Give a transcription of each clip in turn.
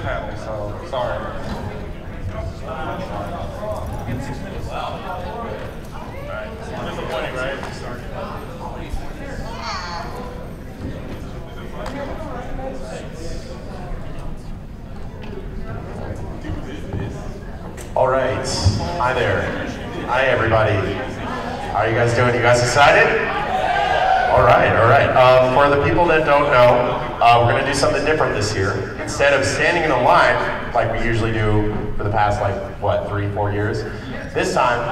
panel, so sorry. Alright, disappointing, right? All right, hi there. Hi everybody. How are you guys doing? You guys excited? All right, all right. For the people that don't know, we're gonna do something different this year. Instead of standing in a line, like we usually do for the past, like, what, 3-4 years? This time,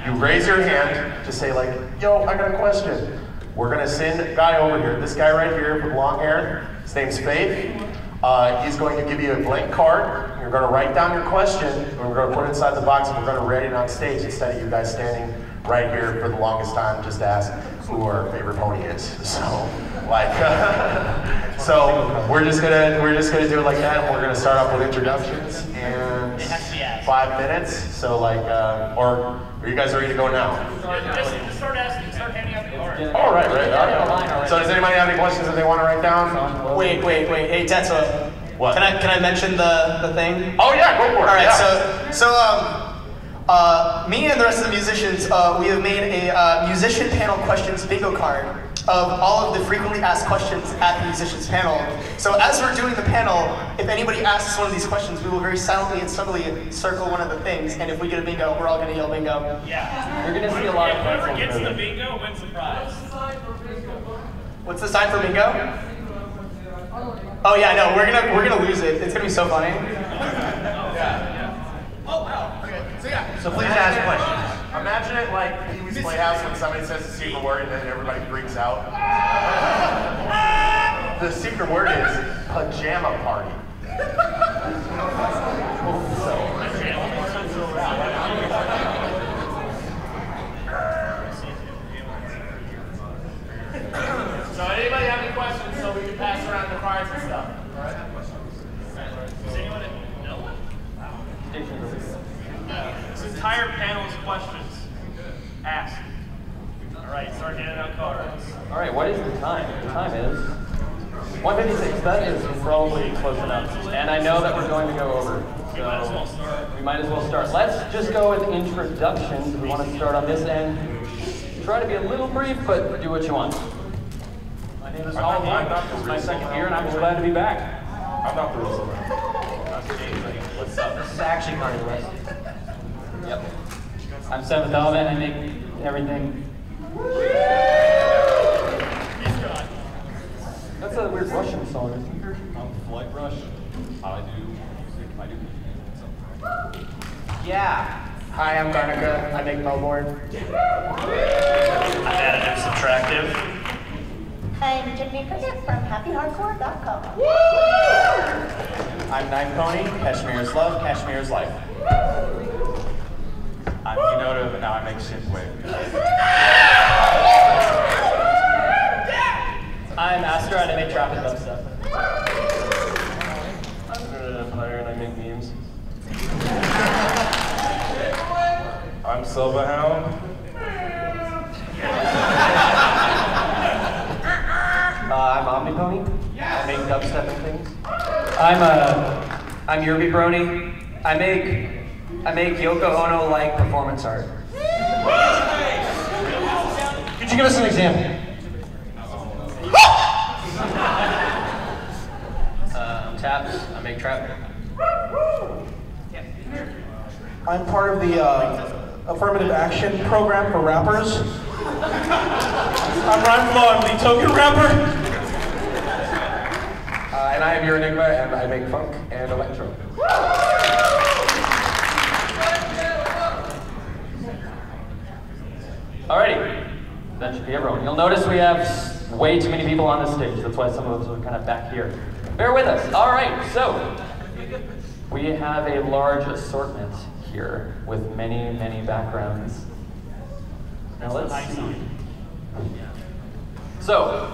you raise your hand to say like, yo, I got a question. We're gonna send a guy over here, this guy right here with long hair, his name's Faith. He's going to give you a blank card. You're going to write down your question, and we're going to put it inside the box, and we're going to read it on stage instead of you guys standing right here for the longest time just to ask who our favorite pony is. So, like, so we're just gonna do it like that, and we're going to start off with introductions and 5 minutes. So, like, or are you guys ready to go now? Just start asking, start handing out the cards. Oh, right. So does anybody have any questions that they want to write down? Wait. Hey, Tetsuo. What? Can I mention the thing? Oh yeah, go for it. All right. Yeah. So me and the rest of the musicians, we have made a musician panel questions bingo card of all of the frequently asked questions at the musicians panel. So as we're doing the panel, if anybody asks one of these questions, we will very silently and subtly circle one of the things, and if we get a bingo, we're all going to yell bingo. Yeah. You're going to see a lot of Whoever gets the bingo wins the prize. What's the sign for bingo? Oh yeah, no, we're gonna lose it. It's gonna be so funny. Oh wow. Okay. So yeah. So please ask questions. Imagine it like Pee-wee's Playhouse when somebody says the secret word and then everybody freaks out. The secret word is pajama party. So anybody have any questions so we can pass around the cards and stuff? Does anyone know one? This entire panel is questions. Ask. All right, start handing out cards. All right, what is the time? The time is 1:56. That is probably close enough. And I know that we're going to go over. So we might as well start. Let's just go with introductions. We want to start on this end. Try to be a little brief, but do what you want. My name is Silva. This is my second year, and I'm just glad to be back. I'm not the real Silva. What's up? This is actually kind of West. Yep. I'm 7th element. I make everything. That's a weird Russian song, isn't it? I'm Flight Rush. I do music. Yeah. Hi, I'm Garnika. I make Melbourne. I'm additive subtractive. I'm Tiffany Cricket from HappyHardcore.com. I'm Knife Pony. Cashmere's love, Cashmere's life. I'm Enoto, but now I make synthwave. I'm Astra and I make trap and dubstep. I'm good at Empire, and I make memes. I'm Silva Hound. I'm omniponi. I make dubstep and things. I'm Eurobeat Brony. I make Yoko Ono-like performance art. Could you give us an example? I'm Taps. I make trap. I'm part of the affirmative action program for rappers. I'm Rhyme Flow, I'm the token rapper. And I am your Enigma, and I make funk and electro. Alrighty. That should be everyone. You'll notice we have way too many people on this stage. That's why some of us are kind of back here. Bear with us. All right, so we have a large assortment here with many, many backgrounds. Now let's see. So,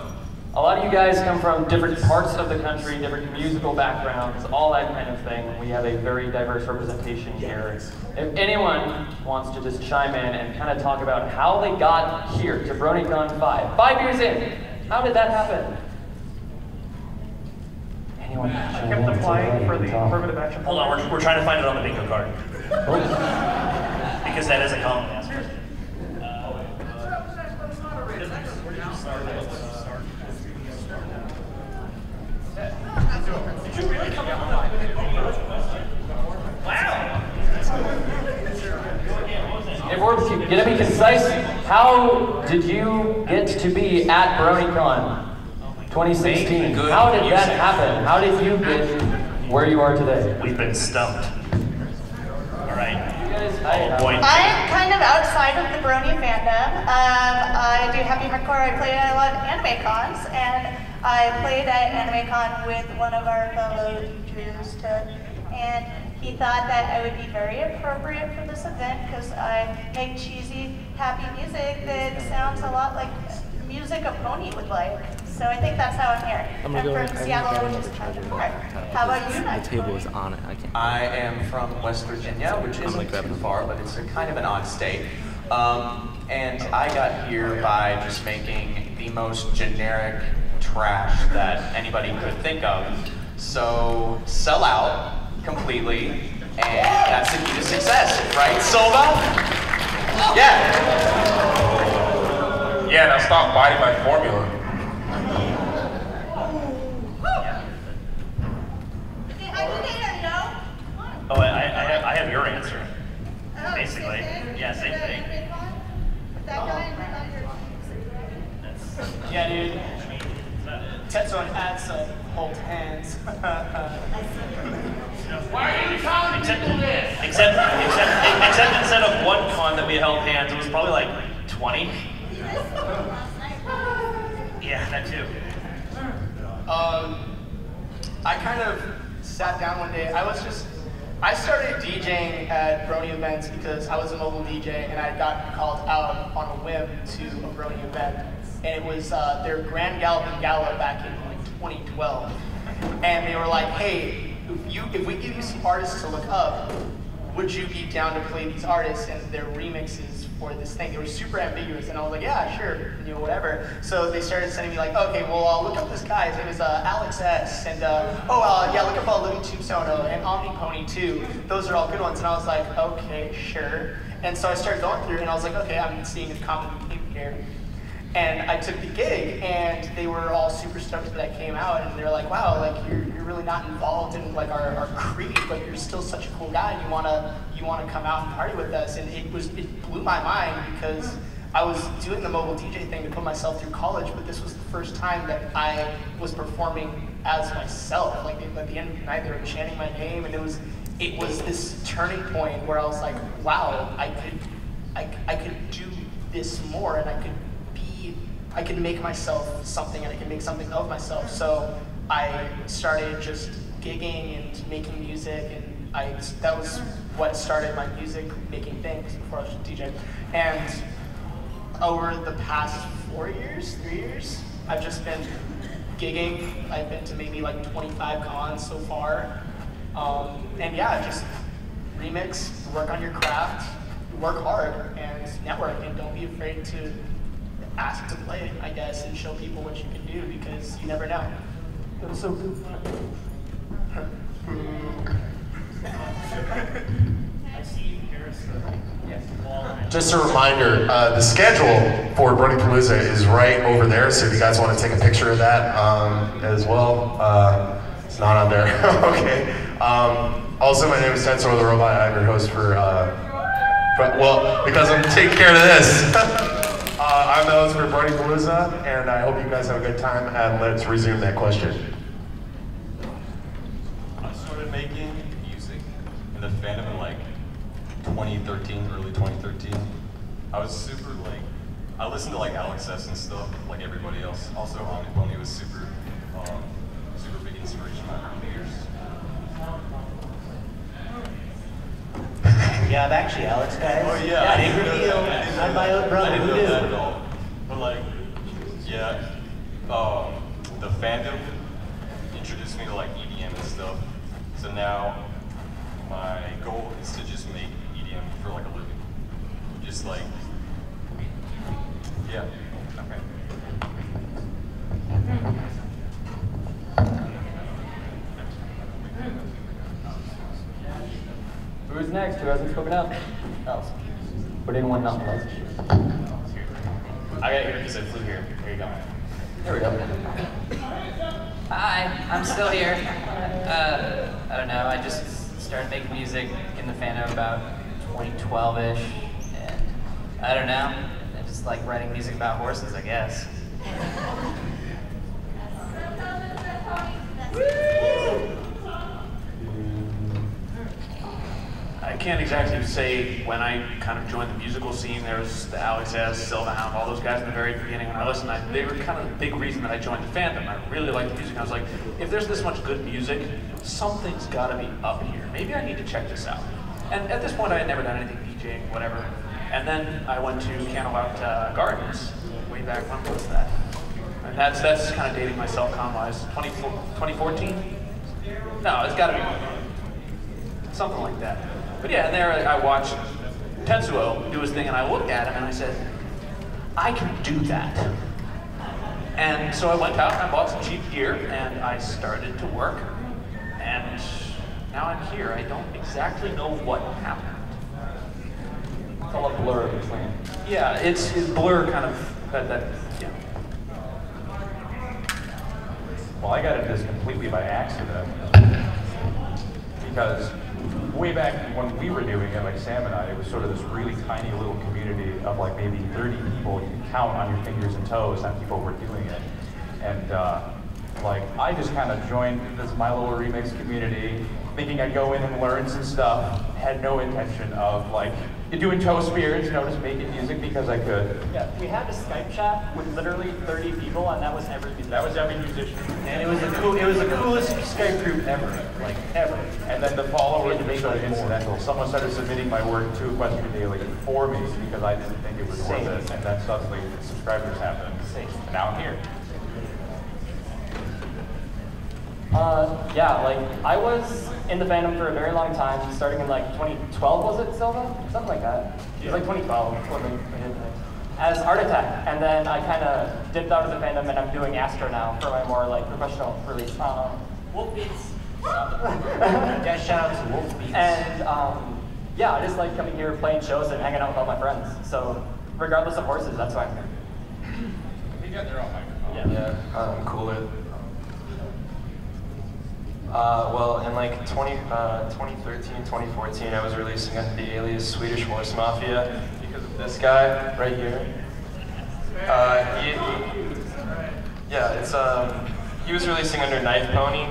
a lot of you guys come from different parts of the country, different musical backgrounds, all that kind of thing. We have a very diverse representation here. If anyone wants to just chime in and kind of talk about how they got here to BronyCon 5 years in, how did that happen? Anyone? I kept applying for the affirmative action. Hold on, we're trying to find it on the bingo card. Because that is a common answer. Did you really come up with wow! Hey, Forbes, you gonna be concise. How did you get to be at BronyCon 2016? How did that happen? How did you get where you are today? We've been stumped. All right. I'm kind of outside of the Brony fandom. I do Happy Hardcore. I play at a lot of anime cons, and I played at AnimeCon with one of our fellow DJs, and he thought that I would be very appropriate for this event because I make cheesy, happy music that sounds a lot like music a pony would like. So I think that's how I'm here. I'm from Seattle, which is kind of hard. How about you? The table is on it. I am from West Virginia, which isn't too far, but it's a kind of an odd state. And I got here by just making the most generic trash that anybody could think of. So sell out completely, and that's the key to success, right, Silva? Yeah. Yeah, now stop biting my formula. Oh, I have your answer. Basically. Yeah, same thing. Yeah, dude. Tetsuo had some hold hands. Why are you telling people this? Except instead of one con that we held hands, it was probably like 20. Yeah, that too. I kind of sat down one day. I started DJing at Brony events because I was a mobile DJ and I got called out on a whim to a Brony event. And it was their Grand Galloping Gala back in like 2012. And they were like, hey, if we give you some artists to look up, would you be down to play these artists and their remixes for this thing? They were super ambiguous, and I was like, yeah, sure, whatever. So they started sending me like, okay, well, look up this guy. His name is Alex S. And yeah, look up Living Tombstone and omniponi too. Those are all good ones. And I was like, okay, sure. And so I started going through, and I was like, okay, I'm seeing a common theme here. And I took the gig, and they were all super stoked that I came out, and they're like, wow, like you're really not involved in like our creed, but you're still such a cool guy, and you wanna come out and party with us. And it blew my mind because I was doing the mobile DJ thing to put myself through college, but this was the first time that I was performing as myself. Like at the end of the night, they were chanting my name, and it was this turning point where I was like, wow, I could do this more, and I could make myself something, and I can make something of myself. So I started just gigging and making music, and that was what started my music making thing before I was a DJ. And over the past 3 years, I've just been gigging. I've been to maybe like 25 cons so far. And yeah, just remix, work on your craft, work hard, and network, and don't be afraid to ask to play, I guess, and show people what you can do, because you never know. That was so good. Just a reminder, the schedule for BronyPalooza is right over there, so if you guys want to take a picture of that as well. It's not on there. Okay. Also, my name is Tetsuo the Robot. I'm your host for well, because I'm taking care of this. I'm the host for BronyPalooza, and I hope you guys have a good time, and let's resume that question. I started making music in the fandom in like 2013, early 2013. I was super I listened to like Alex S and stuff, like everybody else. Also, omniponi was super big inspiration in my early years. Yeah, I'm actually Alex, guys. Oh yeah. Big reveal. I'm my own brother. I didn't Who know knew? that at all. But yeah, the fandom introduced me to like EDM and stuff. So now my goal is to just make EDM for like a living. Just yeah. Okay. Who's next? Who hasn't spoken up? Else. But anyone not like? I got here because I flew here. Here you go. There we go. Hi, I'm still here. I don't know, I just started making music in the fandom about 2012-ish, and I don't know, I just like writing music about horses, I guess. I can't exactly say when I kind of joined the musical scene. There was the Alex S, Silva Hound, all those guys in the very beginning. When I listened, they were kind of the big reason that I joined the fandom. I really liked the music. I was like, if there's this much good music, something's got to be up here. Maybe I need to check this out. And at this point, I had never done anything DJing, whatever. And then I went to Camelot Gardens way back. When was that? And that's kind of dating myself con-wise. 2014? No, it's got to be something like that. But yeah, and there I watched Tetsuo do his thing, and I looked at him and I said, I can do that. And so I went out and I bought some cheap gear, and I started to work. And now I'm here. I don't exactly know what happened. It's all a blur between. Yeah, it's blur kind of yeah. Well, I got into this completely by accident. Because way back when we were doing it, like Sam and I, it was sort of this really tiny little community of like maybe 30 people you can count on your fingers and toes that people were doing it. And like I just kind of joined this My Little Remix community, thinking I'd go in and learn some stuff, had no intention of like doing toe spears, you know, just making music because I could. Yeah, we had a Skype chat with literally 30 people, and that was every musician. That was every musician. And it was the coolest Skype group ever, like ever. And then the followers were sort of incidental. Someone started submitting my work to Equestrian Daily for me because I didn't think it was worth it, and then suddenly subscribers happened. And now I'm here. Yeah, like I was in the fandom for a very long time, starting in like 2012, was it, Silva? Something like that. It was like 2012 when we did it. As Art Attack, and then I kind of dipped out of the fandom, and I'm doing Astro now for my more like professional release. Wolf Beats. Yeah, shout out to Wolf Beats. And yeah, I just like coming here, playing shows, and hanging out with all my friends. So regardless of horses, that's why I'm here. They got their own microphone. Yeah, cooler. Well, in like 2013, 2014, I was releasing under the alias Swedish Horse Mafia because of this guy right here. He was releasing under Knife Pony,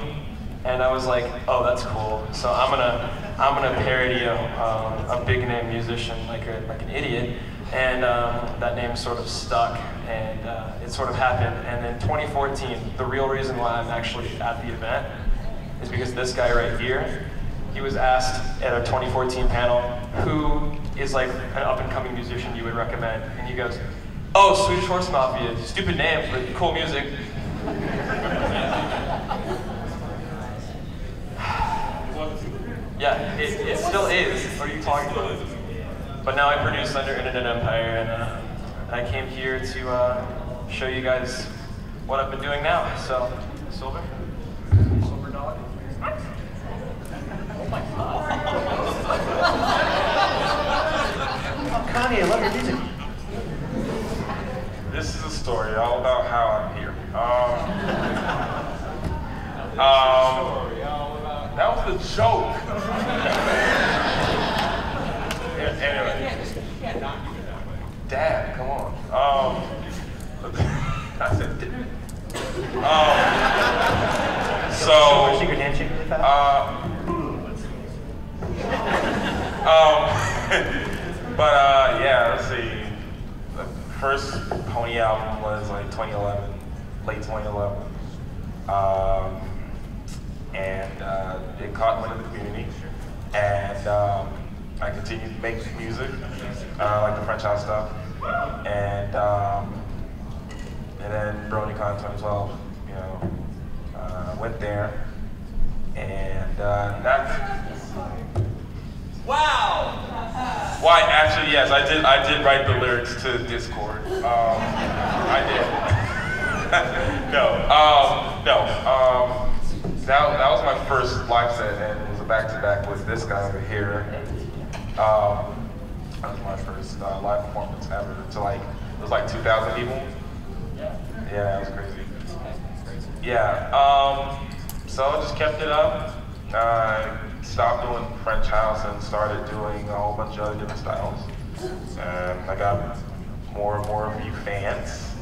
and I was like, oh, that's cool. So I'm gonna parody a big name musician like an idiot, and that name sort of stuck, and it sort of happened. And in 2014, the real reason why I'm actually at the event is because this guy right here, he was asked at a 2014 panel, who is like an up-and-coming musician you would recommend? And he goes, oh, Swedish Horse Mafia, stupid name, but cool music. Yeah, it still is. What are you talking about? But now I produce under Internet Empire, and I came here to show you guys what I've been doing now. So, Silver? Silver Dog? Oh my god. Oh, Connie, I love your music. This is a story all about how I'm here. That was a joke. Anyway. Dad, come on. I said, so, secret handshake. yeah, let's see. The first Pony album was like 2011, late 2011. And it caught wind of the community. And I continued to make music, like the French house stuff. And then BronyCon 2012, you know, went there. And that's... Wow! Why, actually, yes, I did write the lyrics to Discord. I did. That was my first live set, and it was a back to back with this guy over here. That was my first live performance ever. To like, it was like 2,000 people. Yeah, that was crazy. Yeah, so I just kept it up. I stopped doing French house and started doing a whole bunch of other different styles. And I got more and more of you fans,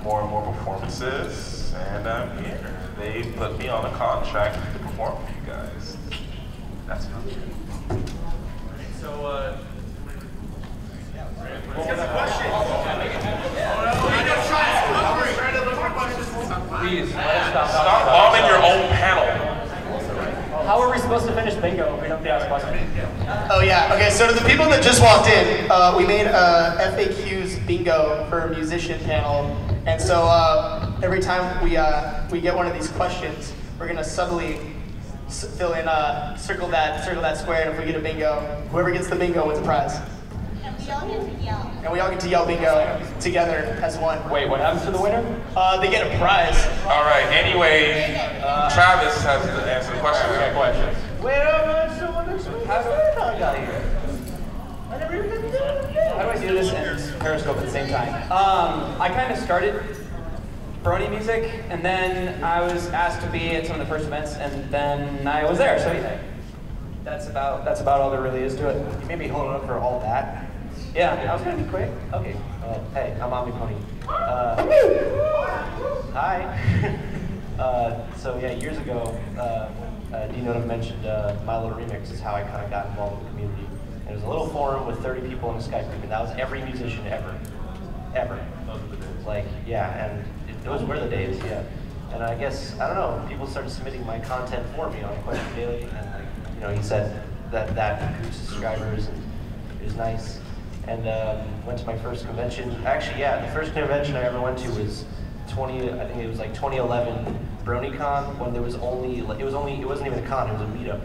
more and more performances, and I'm here. They put me on a contract to perform for you guys. That's fun. So, Please, let us stop. Stop bombing your own panel. How are we supposed to finish bingo if we don't ask questions? Oh yeah, okay, so to the people that just walked in, we made a FAQs bingo for a musician panel. And so every time we get one of these questions, we're gonna subtly fill in, circle that square, and if we get a bingo, whoever gets the bingo wins a prize. And we all get to yell. And we all get to yell bingo together as one. Wait, what happens to the winner? They get a prize. All right, anyway, Travis has to answer the question. We got questions. How do I got here? I never even did it. How do I do this and Periscope at the same time? I kind of started Brony music, and then I was asked to be at some of the first events, and then I was there. So yeah, that's about all there really is to it. You made me hold it up for all that. Yeah, I was gonna be quick. Okay. Hey, I'm omniponi. Hi. So yeah, years ago, Dino mentioned My Little Remix is how I kind of got involved with the community. And it was a little forum with 30 people in a Skype group, and that was every musician ever. Like, yeah, and those were the days, yeah. And I guess, I don't know, people started submitting my content for me on Question Daily, and like, you know, he said that increased subscribers, and it was nice. And went to my first convention. Actually, yeah, the first convention I ever went to was I think it was like 2011 BronyCon, when there was only, it wasn't even a con, it was a meetup.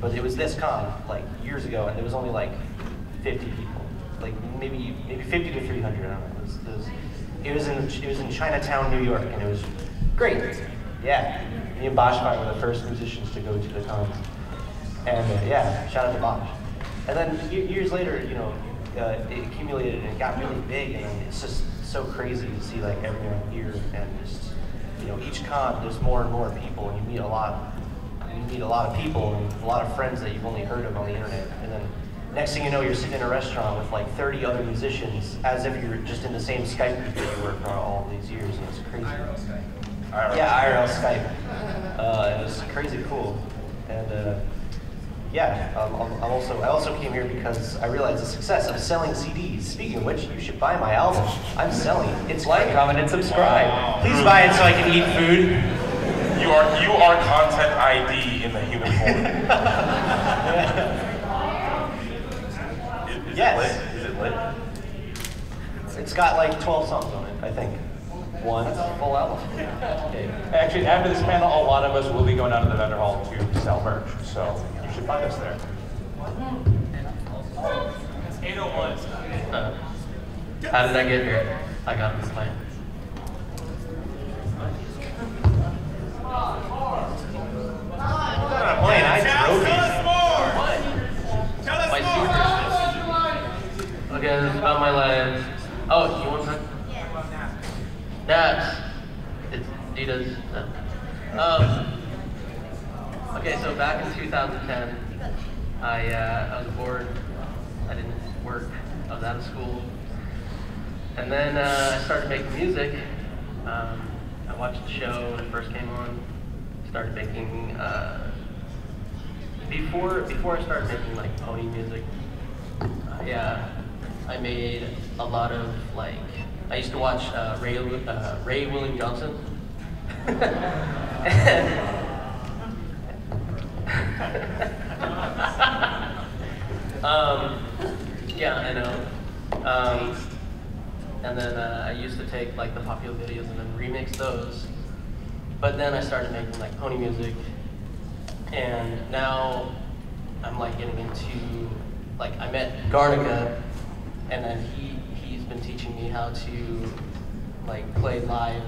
But it was this con, like years ago, and there was only like 50 people. Like maybe 50 to 300, I don't know. It was in Chinatown, New York, and it was great. Yeah, me and Boschfire were the first musicians to go to the con. And yeah, shout out to Bosch. And then years later, you know, it accumulated and it got really big, and it's just so crazy to see like everyone here, and just, you know, each con there's more and more people, and you meet a lot of people and a lot of friends that you've only heard of on the internet. And then next thing you know, you're sitting in a restaurant with like 30 other musicians, as if you're just in the same Skype group that you were for all these years, and it's crazy. IRL Skype. Yeah, IRL Skype. It was crazy cool. And yeah, I also came here because I realized the success of selling CDs. Speaking of which, you should buy my album. I'm selling it. It's like, comment, and subscribe. Please buy it so I can eat food. You are content ID in the human form. Yes. Is it lit? It's got like 12 songs on it, I think. One full album. Okay. Actually, after this panel, a lot of us will be going down to the vendor hall to sell merch, so you should find us there. It's 8:01. How did I get here? I got this plan. I'm playing. I drove My super. Okay, this is about my life. Oh, you want some? That's it's Dita's. Okay, so back in 2010, I was bored. I didn't work. I was out of school, and then I started making music. I watched the show when it first came on. Started making before I started making like pony music. I made a lot of like. I used to watch Ray William Johnson. Yeah, I know. And then I used to take like the popular videos and then remix those. But then I started making like pony music, and now I'm like getting into like I met Garnika, and then he's been teaching me how to like play live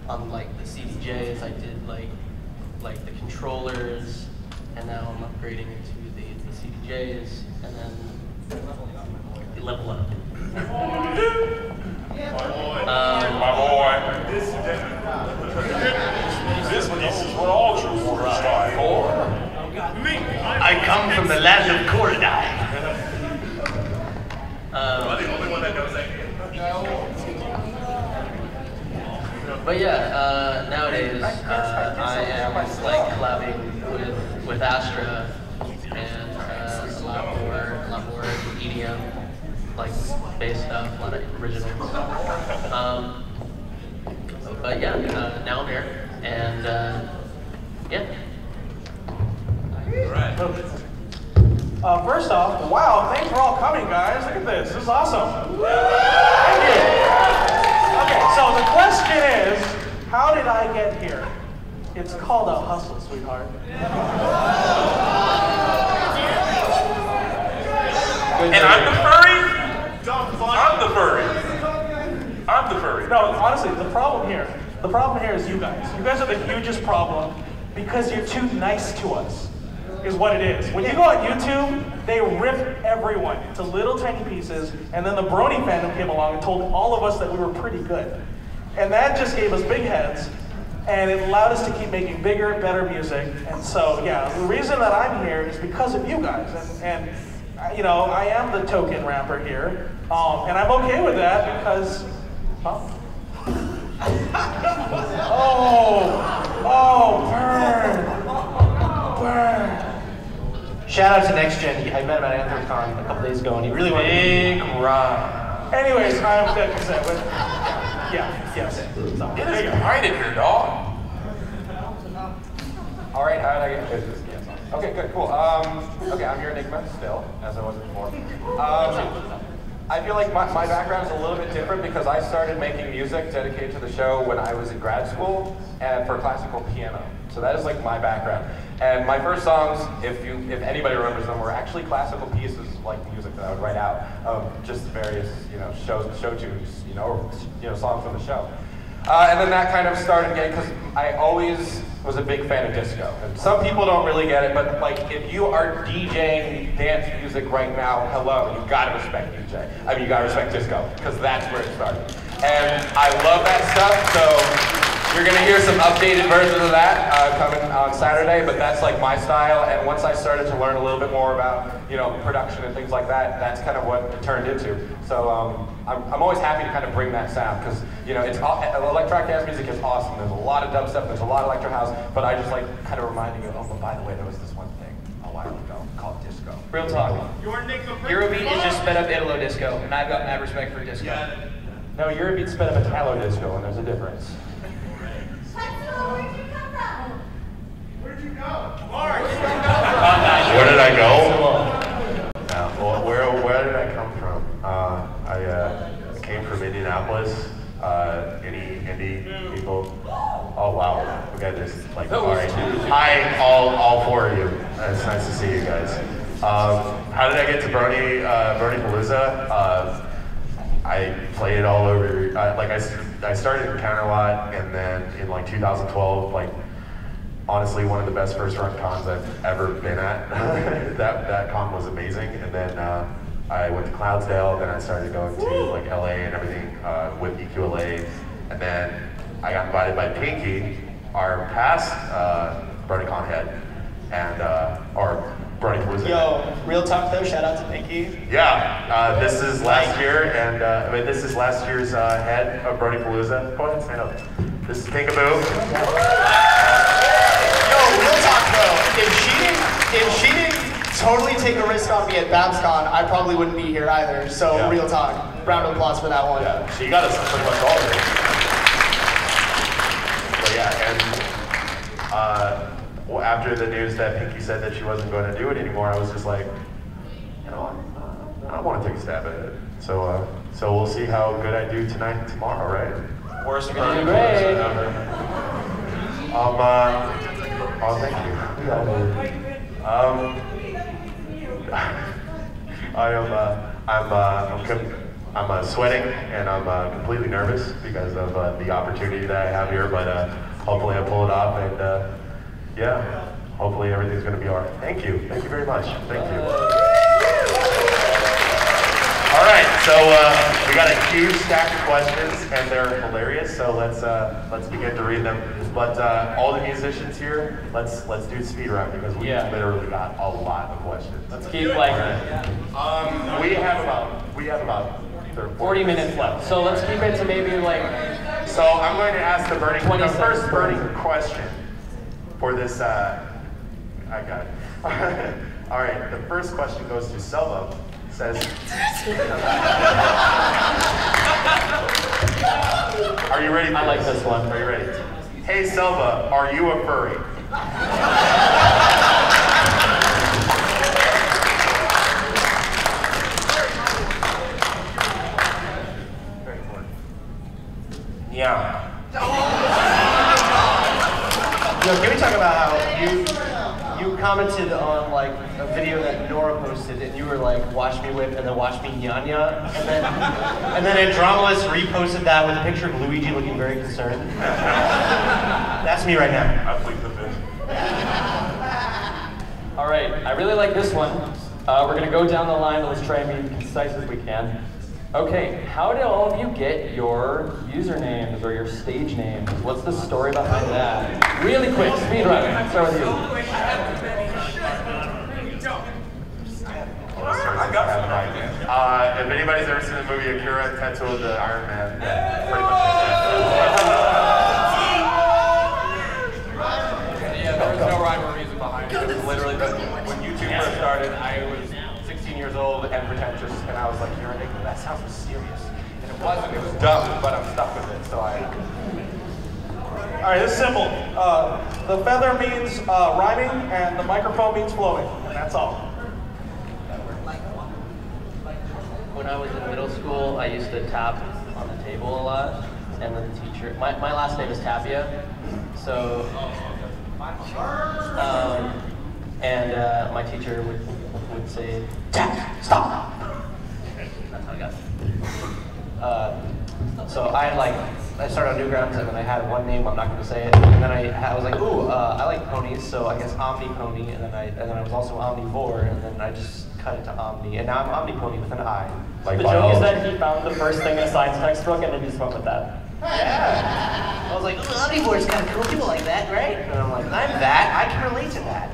on like the CDJs. I did like the controller and now I'm upgrading into the CDJs, and then level up. My boy. This is what all true warriors strive for. I come from the land of Korodai. But yeah, nowadays I am like collabing with Astra and a lot more EDM, like bass stuff, a lot of original stuff. But yeah, now I'm here, and yeah. First off, wow, thanks for all coming, guys. Look at this. This is awesome. Thank you. Okay, so the question is, how did I get here? It's called a hustle, sweetheart. And I'm the furry? I'm the furry. I'm the furry. No, honestly, the problem here is you guys. You guys are the hugest problem because you're too nice to us, is what it is. When you go on YouTube, they rip everyone into little tiny pieces, and then the Brony fandom came along and told all of us that we were pretty good. And that just gave us big heads, and it allowed us to keep making bigger, better music. And so, yeah, the reason that I'm here is because of you guys. And you know, I am the token rapper here, and I'm okay with that because, burn. Shout out to Next Gen. I met him at AnthemCon a couple days ago, and he really wanted Big rock. Anyways, I'm dead consent with. Yeah, yes. It is bright in here, dog. All right, how did I get this? Yes. Okay, good, cool. Okay, I'm your Enigma still, as I was before. I feel like my background's a little bit different because I started making music dedicated to the show when I was in grad school and for classical piano. So that is like my background. And my first songs, if anybody remembers them, were actually classical pieces like music that I would write out of just various, show tunes, or songs from the show. And then that kind of started getting, because I always was a big fan of disco. And some people don't really get it, but like if you are DJing dance music right now, hello, you gotta respect DJ. I mean, you gotta respect disco, because that's where it started. And I love that stuff, so you're gonna hear some updated versions of that coming on Saturday, but that's like my style. And once I started to learn a little bit more about, production and things like that, that's kind of what it turned into. So I'm always happy to kind of bring that sound, because electronic dance music is awesome. There's a lot of dubstep, there's a lot of electro house, but I just like kind of reminding you, oh, but by the way, there was this one thing a while ago called disco. Real talk. Eurobeat is just sped up Italo disco, and I've got mad respect for disco. No, Eurobeat sped up Italo disco, and there's a difference. Where did I go? Well, where did I come from? I came from Indianapolis. Any indie people? Oh wow, okay, there's like, all right. Hi, all four of you. It's nice to see you guys. How did I get to BronyPalooza? I played it all over. I started in Counterlot, and then in like 2012, like honestly one of the best first run cons I've ever been at. that con was amazing, and then I went to Cloudsdale. Then I started going to like LA and everything with EQLA, and then I got invited by Pinky, our past BronyCon head, and or BronyPalooza. Yo, real talk though, shout out to Pinky. Yeah, this is last year, and this is last year's head of BronyPalooza. Go ahead and stand up. This is Pinkaboo. Yo, real talk though, if she didn't totally take a risk on me at BabsCon, I probably wouldn't be here either. So yeah. Real talk, round of applause for that one. Yeah, she got us pretty much all of it. But yeah, and after the news that Pinky said that she wasn't going to do it anymore, I was just like, I don't want to take a stab at it. So we'll see how good I do tonight and tomorrow, right? Worst You're great. ever. Oh, thank you. I'm sweating, and I'm completely nervous because of the opportunity that I have here, but hopefully I pull it off, and yeah, Hopefully everything's going to be all right. Thank you. Thank you very much. Thank you. All right, so we got a huge stack of questions, and they're hilarious. So let's begin to read them. But all the musicians here, let's do speed round because we literally got a lot of questions. Let's keep like. We have about 40 minutes left. So let's keep it to maybe like. So I'm going to ask the first burning question for this. I got it. All right, the first question goes to Silva. Says, are you ready? I like this one. Are you ready? Hey Silva, are you a furry? Yeah. Yo, can we talk about how you commented on like a video that Nora posted, and you were like, "Watch me whip," and then "Watch me nyanya," and then a dramalist reposted that with a picture of Luigi looking very concerned. That's me right now. I plead the fifth. All right, I really like this one. We're gonna go down the line. Let's try and be as concise as we can. Okay, how did all of you get your usernames or your stage names? What's the story behind that? Really quick, speed run. Start with you. If anybody's ever seen the movie Akira, Tetsuo the Iron Man, pretty much Yeah, there was no rhyme or reason behind it. It was literally when YouTube first started, I was 16 years old and pretentious, and I was like, "You're ridiculous. That sounds mysterious." And it wasn't. It was dumb, but I'm stuck with it. So All right, this is simple. The feather means rhyming, and the microphone means flowing, and that's all. When I was in middle school, I used to tap on the table a lot, and then the teacher, my last name is Tapia, so, my teacher would say, "Tap, stop." That's how I got it. So I started on Newgrounds, and then I had one name, I'm not going to say it, and then I was like, ooh, I like ponies, so I guess omniponi, and then I was also omnivore, and then I just cut it to omni, and now I'm omniponi with an I. Like the joke is that he found the first thing in a science textbook and then just went with that. Yeah. I was like, ooh, omnivore is kind of cool, people like that, right? And I'm like, I'm that, I can relate to that.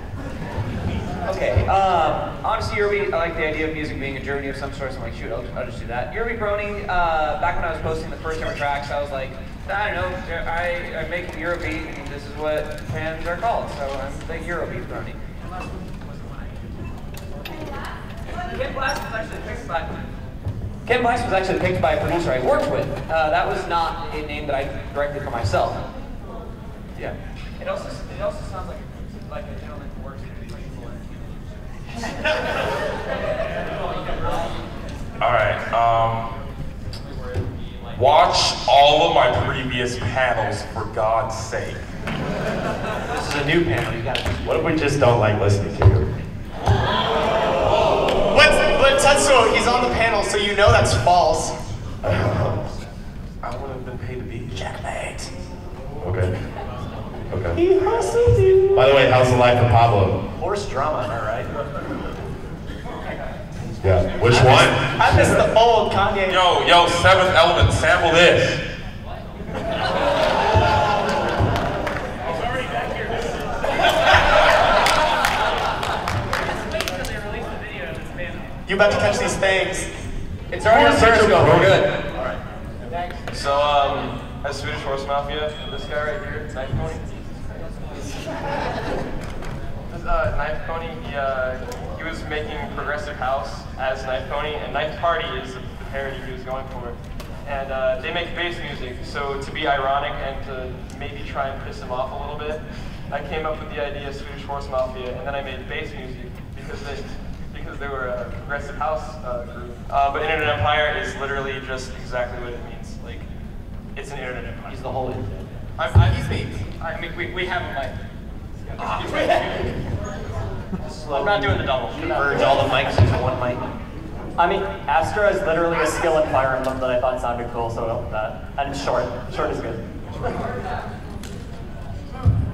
Okay, honestly, Eurobeat, I like the idea of music being a journey of some sort, so I'm like, shoot, I'll just do that. Eurobeat Brony, back when I was posting the first ever tracks, I was like, I don't know, I'm making Eurobeat, and this is what fans are called, so I'm the Eurobeat Brony. Ken Blast was actually picked by a producer I worked with. That was not a name that I directed for myself. Yeah. It also sounds like a gentleman who works in the people. All right. Watch all of my previous panels for God's sake. This is a new panel. You got. What if we just don't like listening to you? But Tetsuo, he's on the panel, so you know that's false. I would have been paid to be here. Checkmate. Okay. Okay. He hustled you. By the way, how's the life of Pablo? Horse drama, am I right? Yeah. Which one? I missed the old Kanye. Yo, Seventh Element, sample this. You about to catch these things. It's already on Periscope, we're good. All right. So, as Swedish Horse Mafia, this guy right here, Knife Pony. This Knife Pony, he was making progressive house as Knife Pony, and Knife Party is the parody he was going for. And they make bass music, so to be ironic and to maybe try and piss him off a little bit, I came up with the idea of Swedish Horse Mafia, and then I made bass music because they were a progressive house group. But Internet Empire is literally just exactly what it means. Like, it's an Internet Empire. He's the whole internet. He's me. I mean, we have a mic. I'm not doing the double. Merge all the mics into one mic. I mean, Astra is literally a skill in Fire Emblem that I thought sounded cool, so I went with that. And it's short. Short is good.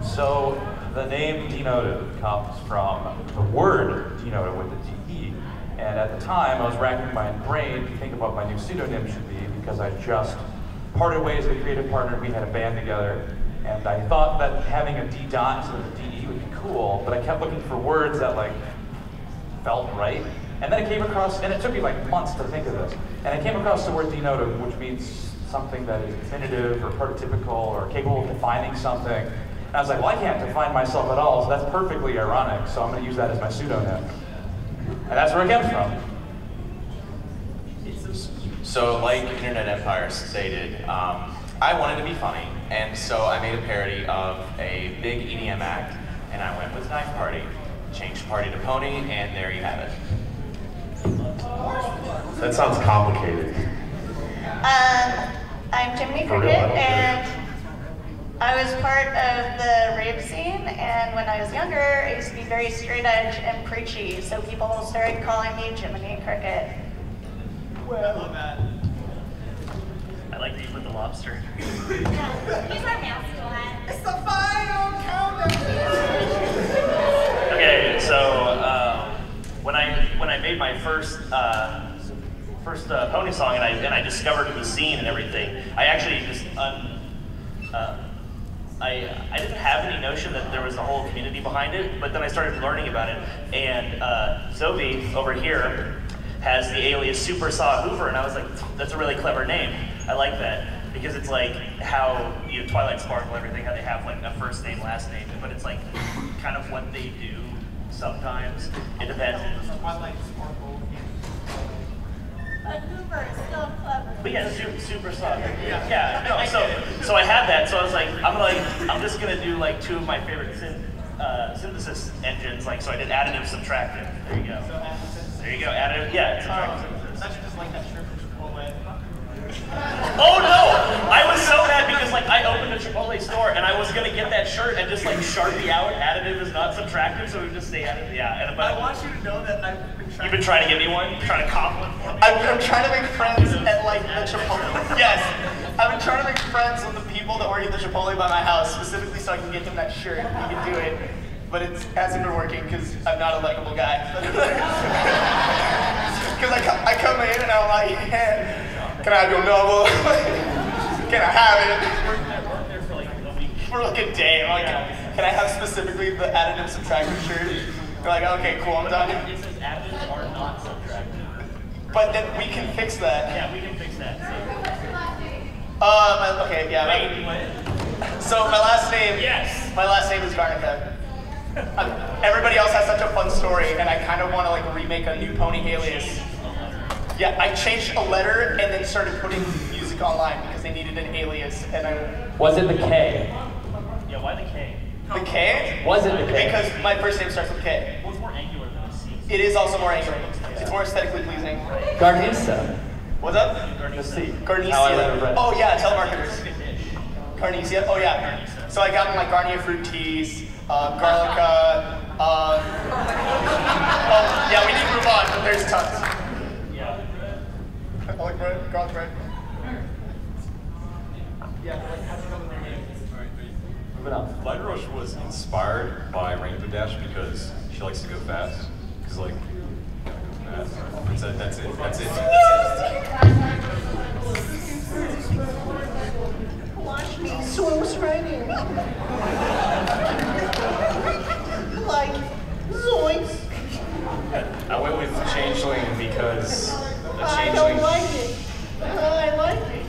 So, the name denoted comes from the word denoted with the DE. And at the time, I was racking my brain to think of what my new pseudonym should be because I just parted ways with a creative partner. We had a band together, and I thought that having a D dot instead of a DE would be cool, but I kept looking for words that like felt right. And then I came across, and it took me like months to think of this, and I came across the word denotive, which means something that is definitive or prototypical or capable of defining something. And I was like, well, I can't define myself at all, so that's perfectly ironic, so I'm going to use that as my pseudonym. And that's where it comes from. So, like Internet Empire stated, I wanted to be funny, and so I made a parody of a big EDM act, and I went with Knife Party. Changed party to pony, and there you have it. That sounds complicated. I'm Jiminy Cricket, and I was part of the rave scene, and when I was younger, I used to be very straight edge and preachy, so people started calling me Jiminy Cricket. Well, I love that. I like that you put the lobster. He's our mascot. It's the final countdown. Okay, so when I made my first pony song and I discovered the scene and everything, I actually just I didn't have any notion that there was a whole community behind it, but then I started learning about it. And Zoe over here has the alias Super Saw Hoover, and I was like, that's a really clever name. I like that because it's like how Twilight Sparkle, everything, how they have like a first name, last name, but it's like kind of what they do. Sometimes it depends. Twilight Sparkle. But Hoover is still clever. But yeah, Super Saw. Yeah. No. So I had that. So I was like, I'm just gonna do like two of my favorite synthesis engines. Like, so I did additive subtractive. There you go. There you go. Additive. Yeah. Subtractive synthesis. That's just like that shirt from Chipotle. Oh no! I was so mad because like I opened a Chipotle store and I was gonna get that shirt and just like Sharpie out additive is not subtractive, so it would just stay additive. Yeah. But I want you to know that I've been trying. You've been trying to get me one? Trying to cop one for me? I'm trying to make friends at like the Chipotle. Yes. I've been trying to make friends with the people that work at the Chipotle by my house, specifically so I can get him that shirt. He can do it. But it hasn't been working because I'm not a likable guy. Because I come in and I'm like, yeah. Can I have your novel? Can I have it? Work there for like a week. For like a day. I'm like, can I have specifically the additive subtractive shirt? They're like, okay, cool, I'm done. It says additives are not subtractive. But then we can fix that. Yeah, we can fix that. Okay, yeah. Wait, what? So my last name. Yes. My last name is Garnika. Everybody else has such a fun story, and I kind of want to like remake a new pony alias. Yeah, I changed a letter and then started putting music online because they needed an alias, and I. Was it the K? Yeah, why the K? The K? Was it the K? Because my first name starts with K. Well, it's more angular than a C. It is also more angular. It's more aesthetically pleasing. Garnisa. What's up? The C. Garnisia. Oh yeah, telemarketers. Garnisia. Oh yeah. So I got like Garnia fruit teas, Garnika. Yeah, we need to move on, but there's tons. Yeah. I like bread. Garlic bread. Yeah. Moving on. Light Rush was inspired by Rainbow Dash because she likes to go fast. Because like, that's it. Watch me swim raining. Like zoinks. I went with Changeling because the I Changeling. don't like it. I like it.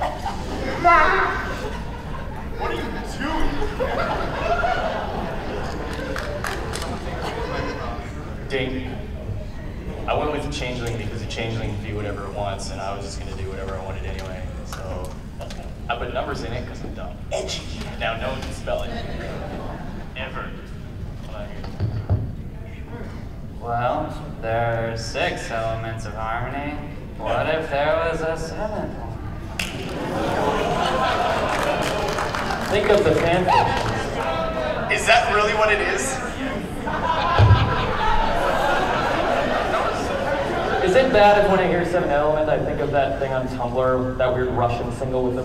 What are you doing? Ding. I went with Changeling because the Changeling can do whatever it wants, and I was just gonna do whatever I wanted anyway. So I put numbers in it because I'm dumb. Edgy. Now no one can spell it. Ever. Well, there are 6 elements of harmony. What if there was a 7th one? Think of the fanfiction. Is that really what it is? Is it bad if when I hear 7 element, I think of that thing on Tumblr, that weird Russian single with the...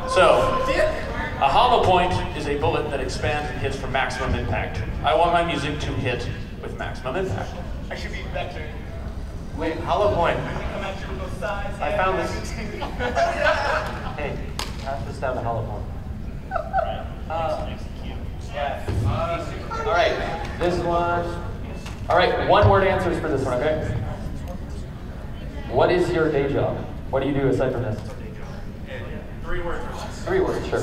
So, A hollow point is a bullet that expands and hits for maximum impact. I want my music to hit with maximum impact. I should be better. Wait, hollow point. Come at you with both sides. I found this. Hey, pass this down to hollow point. All right, this one. All right, one word answers for this one, okay? What is your day job? What do you do aside from this? 3 words. 3 words, sure.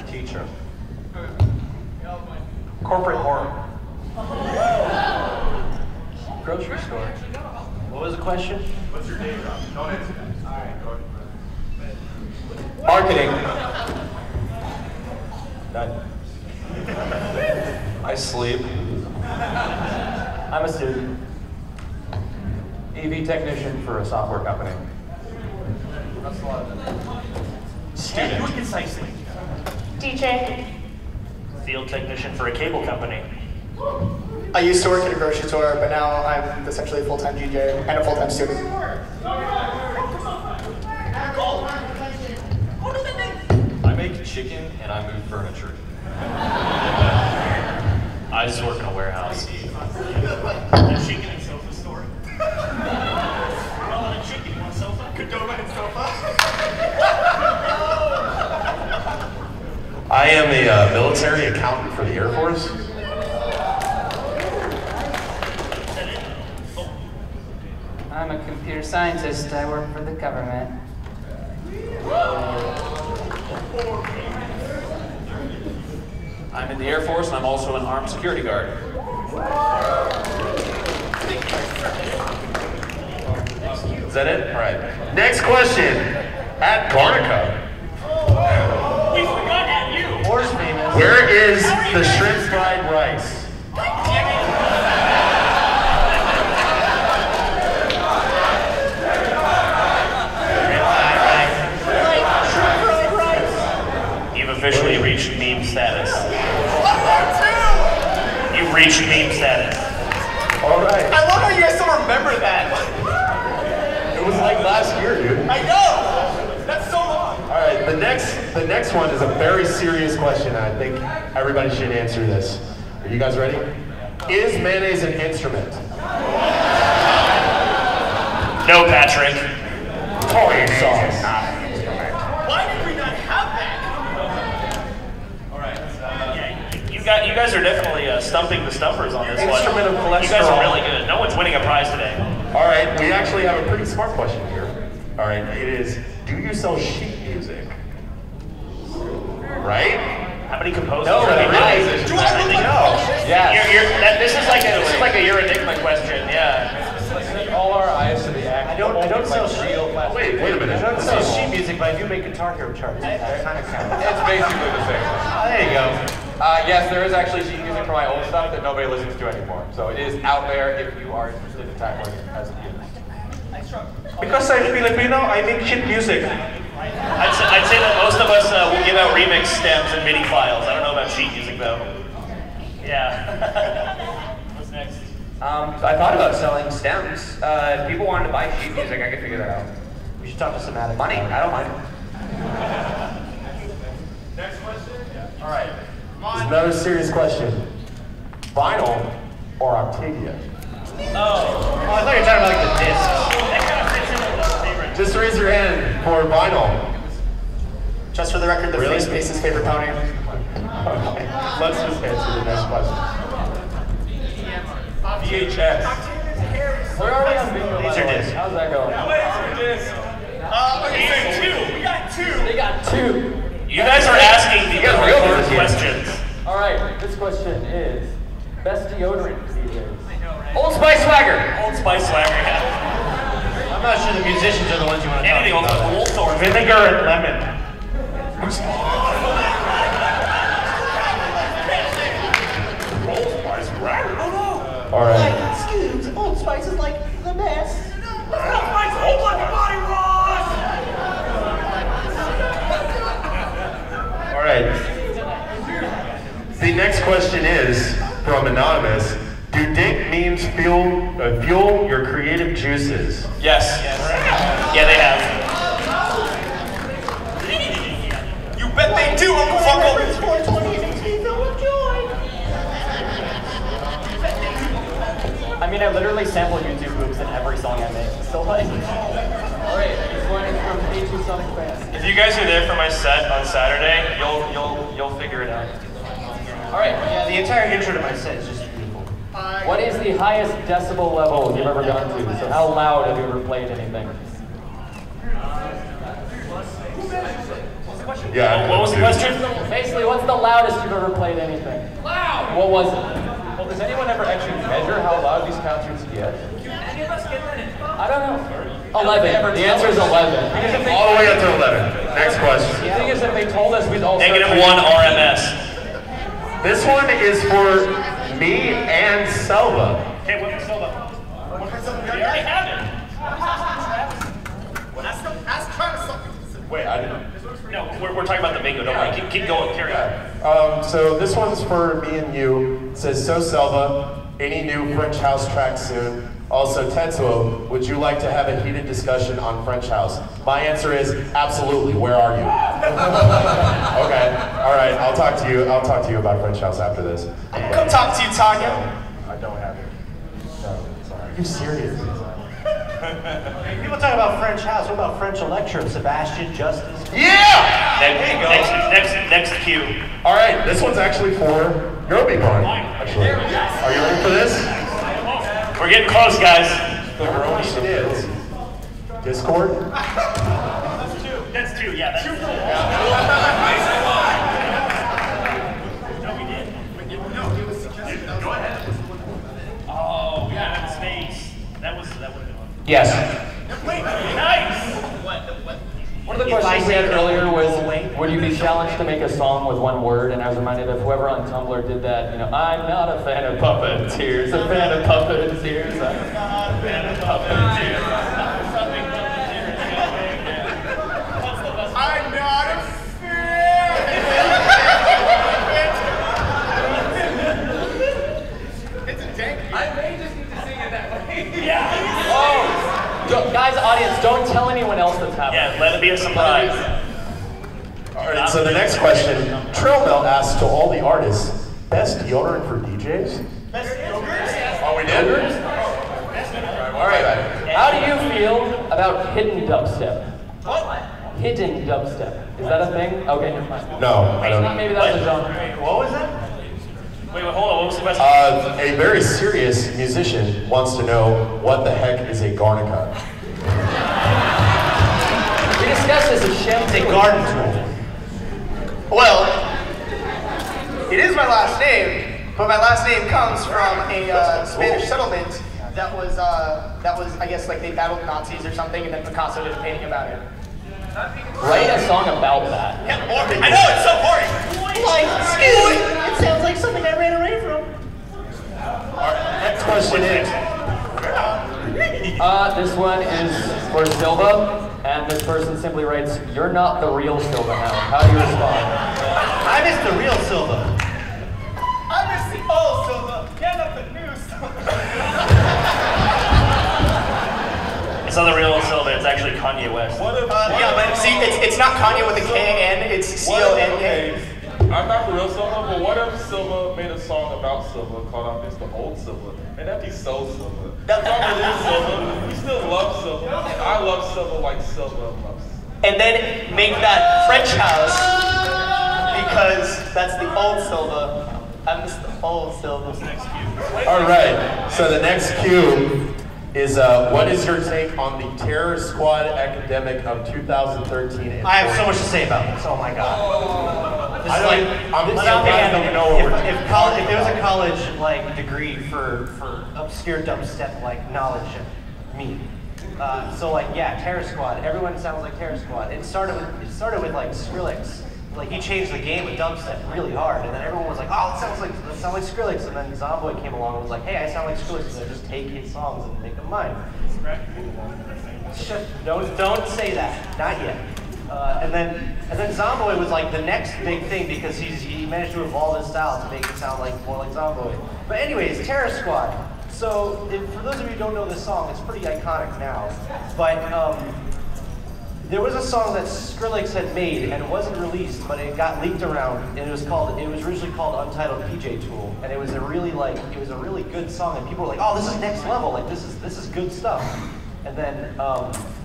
Teacher. Corporate horror. Grocery store. What was the question? What's your day job? Don't answer that. All right, go ahead. Marketing. Done. I sleep. I'm a student. AV technician for a software company. That's a lot of it. Student. Do it concisely. DJ. Field technician for a cable company. I used to work at a grocery store, but now I'm essentially a full-time DJ and a full-time student. I make chicken and I move furniture. I just work in a warehouse. A chicken and sofa store. I want a chicken, you want a sofa? Qdoba and sofa. I am a military accountant for the Air Force. I'm a computer scientist. I work for the government. I'm in the Air Force and I'm also an armed security guard. Is that it? All right. Next question. At Garnika, We forgot at you. Horse famous. where is the shrimp fried rice? You've officially reached meme status. You've reached meme status. All right. I love how you guys still remember that. It was like last year, dude. I know. That's so long. All right. The next one is a very serious question. I think everybody should answer this. Are you guys ready? Is mayonnaise an instrument? No, Patrick. Toy sauce. Why did we not have that? You guys are definitely stumping the stumpers on this one. Instrument of cholesterol. You guys are really good. No one's winning a prize today. All right, we actually have a pretty smart question here. All right, it is, do you sell sheet music? Right? How many composers? No, are right. really? Do I think no. Yes. This is like a your enigma question. Yeah. All our eyes to the act. I don't sell sheet. Wait a minute. I don't sell sheet music, but I do make Guitar Hero charts. That kind of counts. It's basically the same thing. There you go. Yes, there is actually sheet music for my old stuff that nobody listens to anymore. So it is out there if you are interested in tackling it as a pianist. Because I'm Filipino, I make shit music. I'd say that most of us will give out remix stems and MIDI files. I don't know about sheet music though. Yeah. What's next? I thought about selling stems. If people wanted to buy sheet music, I could figure that out. We should talk to Somatic. Money, I don't mind. Next question? All right. This is another serious question. Vinyl or Octavia? Oh, I thought you were talking about like the discs. that kind of fits into the favorite. Just raise your hand for vinyl. Just for the record, the Really? free space's favorite pony. Okay. Let's just answer the next question. VHS. Where are we on bingo? by the way? Laserdisc. How's that going? Okay, so 2. We got 2. They got 2. You guys are asking the hard questions. All right, this question is best deodorant these days. Old Spice Swagger. Old Spice Swagger. Yeah. I'm not sure the musicians are the ones you want to talk Anything about. Old Thorn. Vinegar and lemon. All right. Excuse, Old Spice is like the best. All right. The next question is from Anonymous. Do dank memes fuel your creative juices? Yes. Yeah, they have. do, Uncle Funkle? It's 420 and makes me filled with joy. I mean, I literally sample YouTube loops in every song I make. So like, all right, this one is from K2 Sonic Fans. If you guys are there for my set on Saturday, you'll figure it out. All right, yeah, the entire intro to my set is just beautiful. What is the highest decibel level you've ever gone to? So how loud have you ever played anything? Yeah. What was the question? Basically, what's the loudest you've ever played anything? Loud! What was it? Well, does anyone ever actually measure how loud these concerts get? Any of us get that info? I don't know. 11. The answer is 11. All the way up to 11. Next question. The thing is, if they told us we'd all -1 RMS. This one is for me and Silva. Okay, what for Silva? We already have it. Wait, I didn't. No, we're talking about the bingo. Don't worry. Keep going. Carry on. So this one's for me and you. It says, so Silva, any new French house tracks soon? Also, Tetsuo, would you like to have a heated discussion on French house? My answer is absolutely. Where are you? Okay. All right. I'll talk to you. I'll talk to you about French house after this. Come talk to you, Tanya. I don't have it. No, sorry. Are you serious? People talk about French house. What about French Electro? Sebastian, Justice? Yeah! Next cue. All right. This one's actually for Eurobeat Brony, actually. Are you ready for this? We're getting close, guys. The question is Discord. That's two. Yeah, that's two. No, we did. Go ahead. Oh, yeah, space. That would have been one. Yes. Nice. One of the questions we had earlier was, would you be challenged to make a song with one word? And I was reminded of whoever on Tumblr did that, you know, I'm not a fan of puppeteers, a fan of puppeteers, I'm not a fan of puppeteers. I'm not a It's a dank. I may just need to sing it that way. Yeah. Oh! Guys, audience, don't tell anyone else that's happening. Yeah, let it be a surprise. All right, so the next question. Trillbell asks to all the artists, best deodorant for DJs? Oh, we did? All right. How do you feel about hidden dubstep? What? Hidden dubstep. Is that a thing? Okay, never mind. No, I don't. Maybe that's a genre. What was that? Wait, hold on. What was the question? A very serious musician wants to know what the heck is a Garnika? We discussed this as It's a garden tool. Well, it is my last name, but my last name comes from a Spanish settlement that was, I guess, like they battled Nazis or something, and then Picasso did a painting about it. Write a song about that. Yeah, I know, it's so boring. Like, it sounds like something I ran away from. Next question is. This one is for Silva, and this person simply writes, "You're not the real Silva Hound." How do you respond? I miss the real Silva. I miss the old Silva, get up the new Silva. It's not the real Silva. It's actually Kanye West. Yeah, but see, it's not Kanye with a K-N, it's C-O-N-A. Okay, I'm not the real Silva, but what if Silva made a song about Silva called I Miss the Old Silva? And that'd be so Silva. That's all it is, Silva. We still love Silva. And I love Silva like Silva loves. And then make that French house, because that's the old Silva. I miss the old Silva. All right, so the next cue is what is your take on the Terror Squad Academic of 2013? I have so much to say about this. Oh my god. This is like, I don't even know what we're doing. if there was a college like degree for obscure dubstep like knowledge, me. So like yeah, Terror Squad. Everyone sounds like Terror Squad. It started with like Skrillex. Like he changed the game with dubstep really hard, and then everyone was like, "Oh, it sounds like Skrillex." And then Zomboid came along and was like, "Hey, I sound like Skrillex." So just take his songs and make them mine. Don't say that. Not yet. And then Zomboid was like the next big thing because he managed to evolve his style to make it sound like more like Zomboid. But anyways, Terror Squad. So for those of you who don't know this song, it's pretty iconic now. But there was a song that Skrillex had made and it wasn't released, but it got leaked around, and it was originally called Untitled PJ Tool, and it was a really good song, and people were like, oh, this is next level, like this is good stuff. And then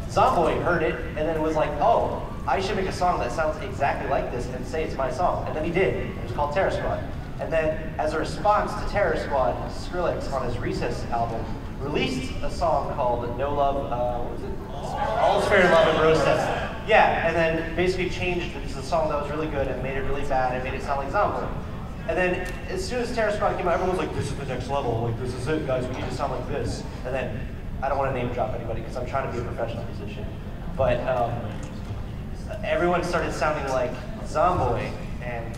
Zomboy heard it, and then was like, oh, I should make a song that sounds exactly like this and say it's my song, and then he did. It was called Terror Squad. And then, as a response to Terror Squad, Skrillex on his Recess album released a song called No Love, what was it? All Is Fair in Love and Rose Test. Yeah, and then basically changed it to a song that was really good and made it really bad and made it sound like Zomboy. And then, as soon as Terror Squad came out, everyone was like, this is the next level, like this is it, guys, we need to sound like this. And then, I don't want to name drop anybody because I'm trying to be a professional musician, but everyone started sounding like Zomboy, and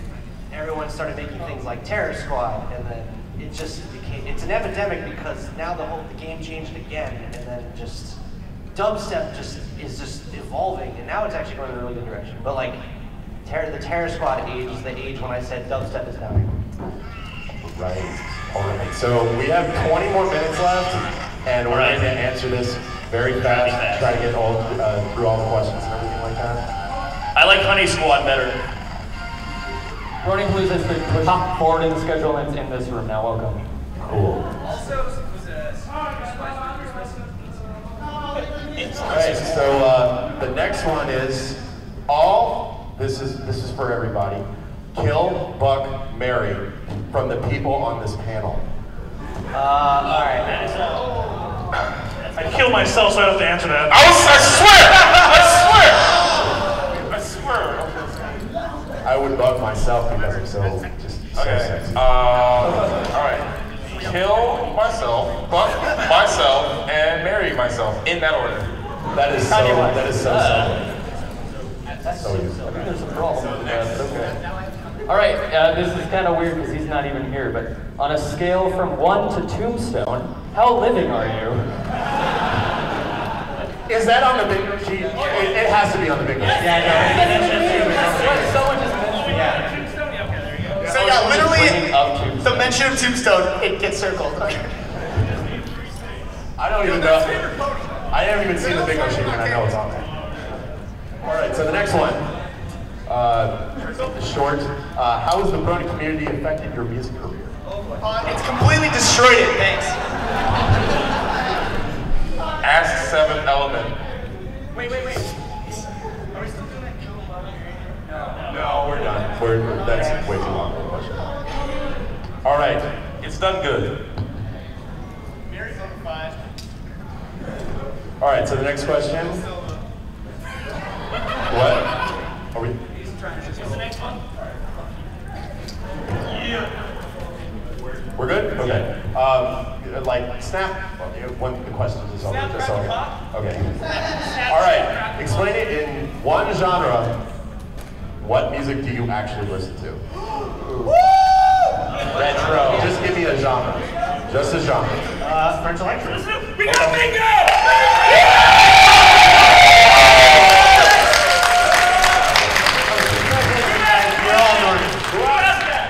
everyone started making things like Terror Squad, and then it just became, it's an epidemic because now the game changed again, and then just dubstep is just evolving, and now it's actually going in a really good direction. But like, the Terror Squad age is the age when I said dubstep is dying. Right. All right. So we have 20 more minutes left, and we're going to answer this very fast. Try to get all through all the questions and everything like that. I like Honey Squad better. BronyPalooza has been pushed forward in the schedule and in this room now. Welcome. Cool. Alright, so the next one is this is for everybody. Kill, buck, marry from the people on this panel. Alright. I'd kill myself so I don't have to answer that. I swear! I would buck myself because I'm so sexy. Alright. Kill myself, buck myself, and marry myself in that order. That is so simple. So easy. I think there's a problem with that, but okay. All right, this is kind of weird because he's not even here, but on a scale from 1 to Tombstone, how living are you? Is that on the bingo sheet? It has to be on the bingo sheet. Someone just mentioned Yeah. So yeah, literally, the mention of Tombstone, it gets circled. I don't even know. I haven't even seen the bingo sheet and I know it's on there. All right, so the next one. Short. How has the Brony community affected your music career? It's completely destroyed it, thanks. Ask Seventh Element. Wait. Are we still doing that kill No, we're done. That's way too long of a question. All right, it's done good. Mary's on 5. All right, so the next question. What? Are we? What's the next one? We're good? Okay. Like, snap, when the question is over, just so. Okay. All right, explain it in one genre. What music do you actually listen to? Retro. Just give me a genre. Just a genre. French electric. We got bingo!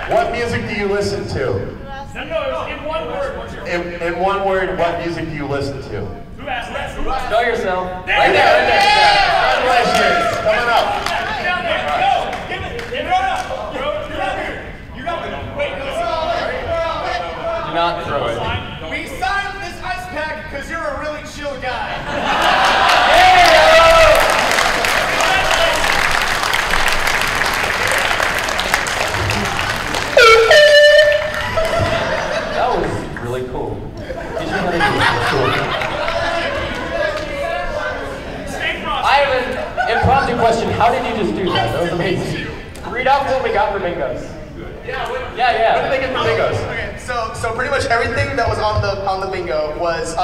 What music do you listen to? No, in one word. In one word, what music do you listen to? Who asked that? Know yourself. Right there. Congratulations. Coming up. Down there. Go. Give it. You're up. You're up here. You got it. Wait, no. Do not throw it. We signed this ice pack because you're a really chill guy. That was really cool. I have an impromptu question. How did you just do that? That was amazing. Read out what we got for bingos. Yeah. What did they get for bingos? Okay, so pretty much everything that was on the bingo was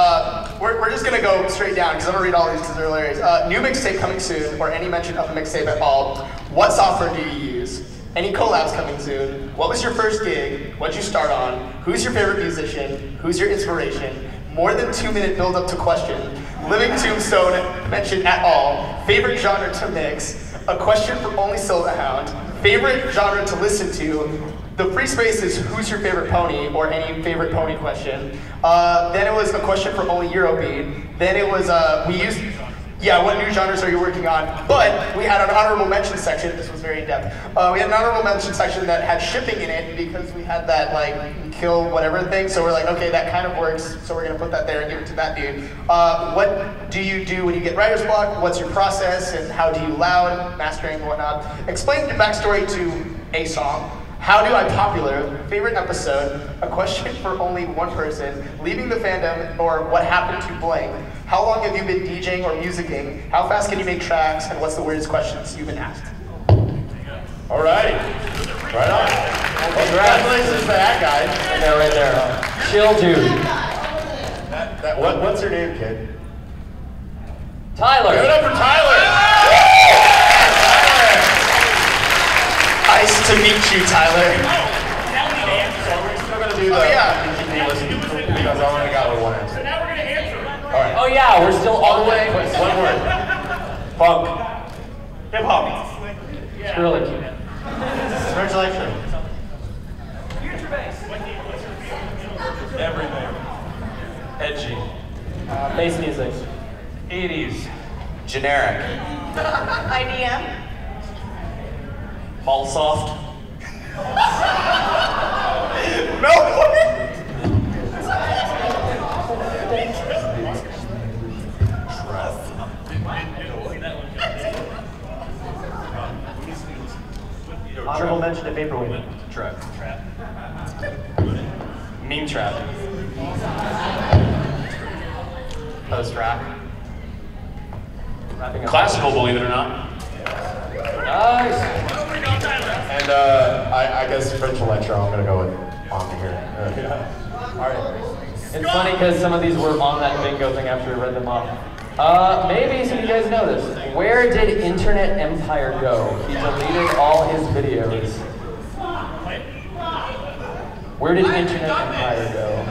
we're just gonna go straight down because I'm gonna read all these because they're hilarious. New mixtape coming soon, or any mention of a mixtape at all. What software do you use? Any collabs coming soon? What was your first gig? What'd you start on? Who's your favorite musician? Who's your inspiration? More than 2-minute build up to question. Living Tombstone mentioned at all. Favorite genre to mix. A question for only Silva Hound. Favorite genre to listen to. The free space is who's your favorite pony, or any favorite pony question. Then it was a question for only Eurobeat. Then it was Yeah, what new genres are you working on? But we had an honorable mention section. This was very in-depth. We had an honorable mention section that had shipping in it because we had that like kill whatever thing. So we're like, okay, that kind of works. So we're gonna put that there and give it to that dude. What do you do when you get writer's block? What's your process and how do you loud, mastering, and whatnot? Explain the backstory to a song. How do I popular? Favorite episode? A question for only one person. Leaving the fandom or what happened to blank? How long have you been DJing or musicking? How fast can you make tracks? And what's the weirdest questions you've been asked? All right. Right on. Well, congratulations to that guy. Right there. Chill dude. What's your name, kid? Tyler. Give it up for Tyler. Nice to meet you, Tyler. We're still gonna do the because I only got one answer. So now we're gonna answer. All right. Oh yeah, we're still all the way. One word. Funk. Hip hop. Skrillex. Congratulations. Everything. Edgy. Bass music. 80s. Generic. IDM. Mall soft. No. Honorable mention to Vaporwave. Trap. Meme trap. Post-rock. Classical, believe it or not. Nice. And I guess French electro. I'm gonna go with Omni here. All right. It's funny because some of these were on that bingo thing after we read them off. Maybe some of you guys know this. Where did Internet Empire go? He deleted all his videos. Where did Internet Empire go?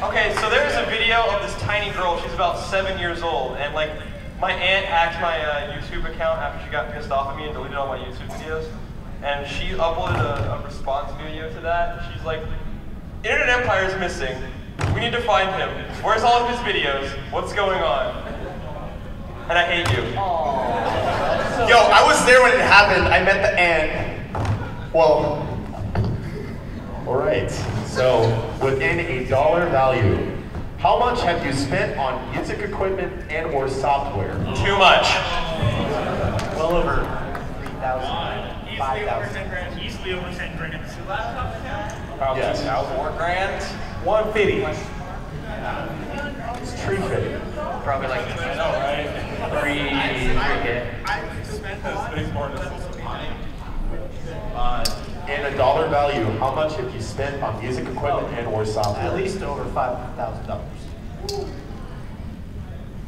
Okay, so there's a video of this tiny girl. She's about 7 years old, and like my aunt hacked my YouTube account after she got pissed off at me and deleted all my YouTube videos. And she uploaded a response video to that. She's like, Internet Empire is missing. We need to find him. Where's all of his videos? What's going on? And I hate you. Yo, I was there when it happened. I met the aunt. Whoa. All right. So within a dollar value, how much have you spent on music equipment and/or software? Too much. Well over 3,000. Easily over 10 grand. Easily over 10 grand. About yes. 4 grand. 150. It's tree fitting. Probably like I know, right? 3K. I spent those big more than In a dollar value, how much have you spent on music equipment and/or software? At least over $5,000.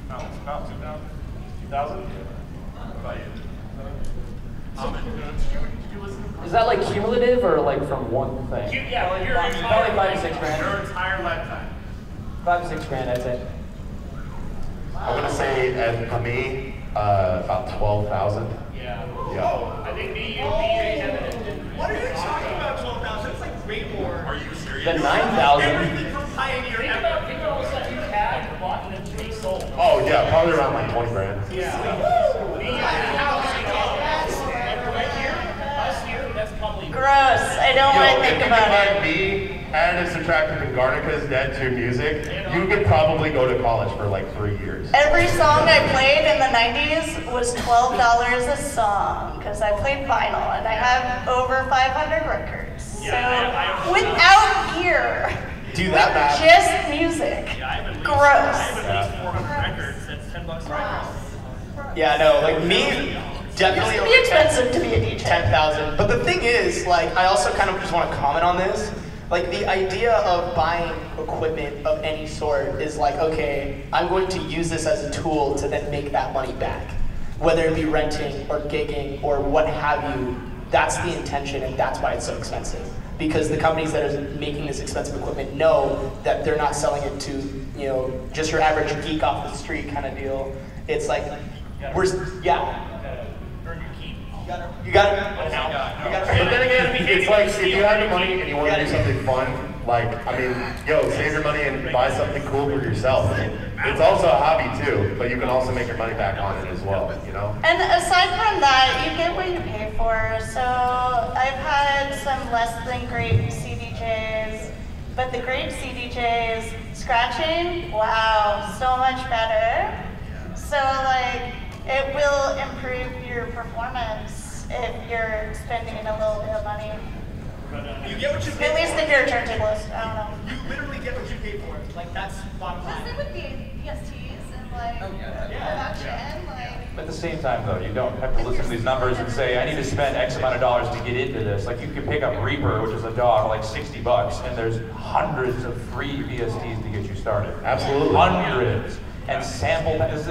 About 2,000. 2,000? Is that like cumulative or like from one thing? Yeah, well, your Probably 5 to 6 grand. Your entire lifetime. 5 to 6 grand, I'd say. I'm gonna say, and for me, about 12,000. Yeah. Yeah. Oh, I think me, Kevin, and what are you talking about? 12,000? It's like way more. Are you serious? The 9,000. Everything from Pioneer. Think about all the stuff you had and bought and then resold. Oh yeah, probably around like 20 grand. Yeah. Gross. I don't want to think about it. If you combine me and subtractive and Garnika's dead to music, you could probably go to college for like 3 years. Every song I played in the 90s was $12 a song because I played vinyl and I have over 500 records. So without gear, do that math. Just music. Gross. I have at least 400 records. That's $10 a record. Yeah, no, like me, definitely It's pretty expensive to be a DJ. 10,000. But the thing is, like, I also kind of just want to comment on this. Like, the idea of buying equipment of any sort is like, okay, I'm going to use this as a tool to then make that money back. Whether it be renting or gigging or what have you, that's the intention and that's why it's so expensive. Because the companies that are making this expensive equipment know that they're not selling it to, you know, just your average geek off the street kind of deal. It's like, You got it. But then again, it's like if you have the money and you want to do something fun, Like, I mean, yo, save your money and buy something cool for yourself. I mean, it's also a hobby too, but you can also make your money back on it as well, you know? And aside from that, you get what you pay for. So I've had some less than great CDJs, but the great CDJs, scratching, wow, so much better. So like, it will improve your performance if you're spending a little bit of money. You get what you pay At least if you're a turntablist, I don't know. You literally get what you pay for. Like, that's bottom line. Same with the ESTs and like production, like. At the same time though, you don't have to listen to these numbers and say, I need to spend X amount of dollars to get into this. Like you can pick up Reaper, which is a dog, like $60, and there's hundreds of free VSTs to get you started. Absolutely. Hundreds. And sample, there's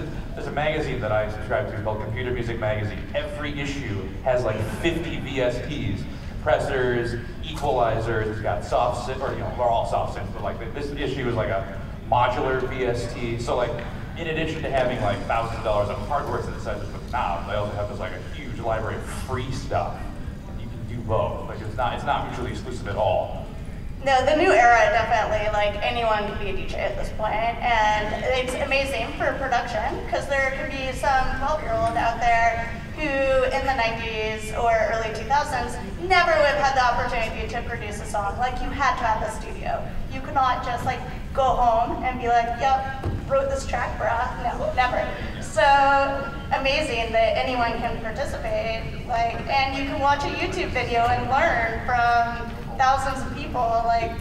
a magazine that I subscribe to called Computer Music Magazine. Every issue has like 50 VSTs. Compressors, equalizers, it's got soft synth, or you know, they're all soft synths, but like this issue is like a modular VST. So like, in addition to having like thousands of dollars of hardware synthesizers with knobs, they also have this like a huge library of free stuff. And you can do both. Like it's not mutually exclusive at all. No, the new era definitely, like anyone can be a DJ at this point, and it's amazing for production, because there can be some 12-year-old out there who in the 90s or early 2000s never would have had the opportunity to produce a song. Like you had to have a studio. You could not just like go home and be like, yep, wrote this track, bruh. No, never. So amazing that anyone can participate. Like, and you can watch a YouTube video and learn from thousands of people, like,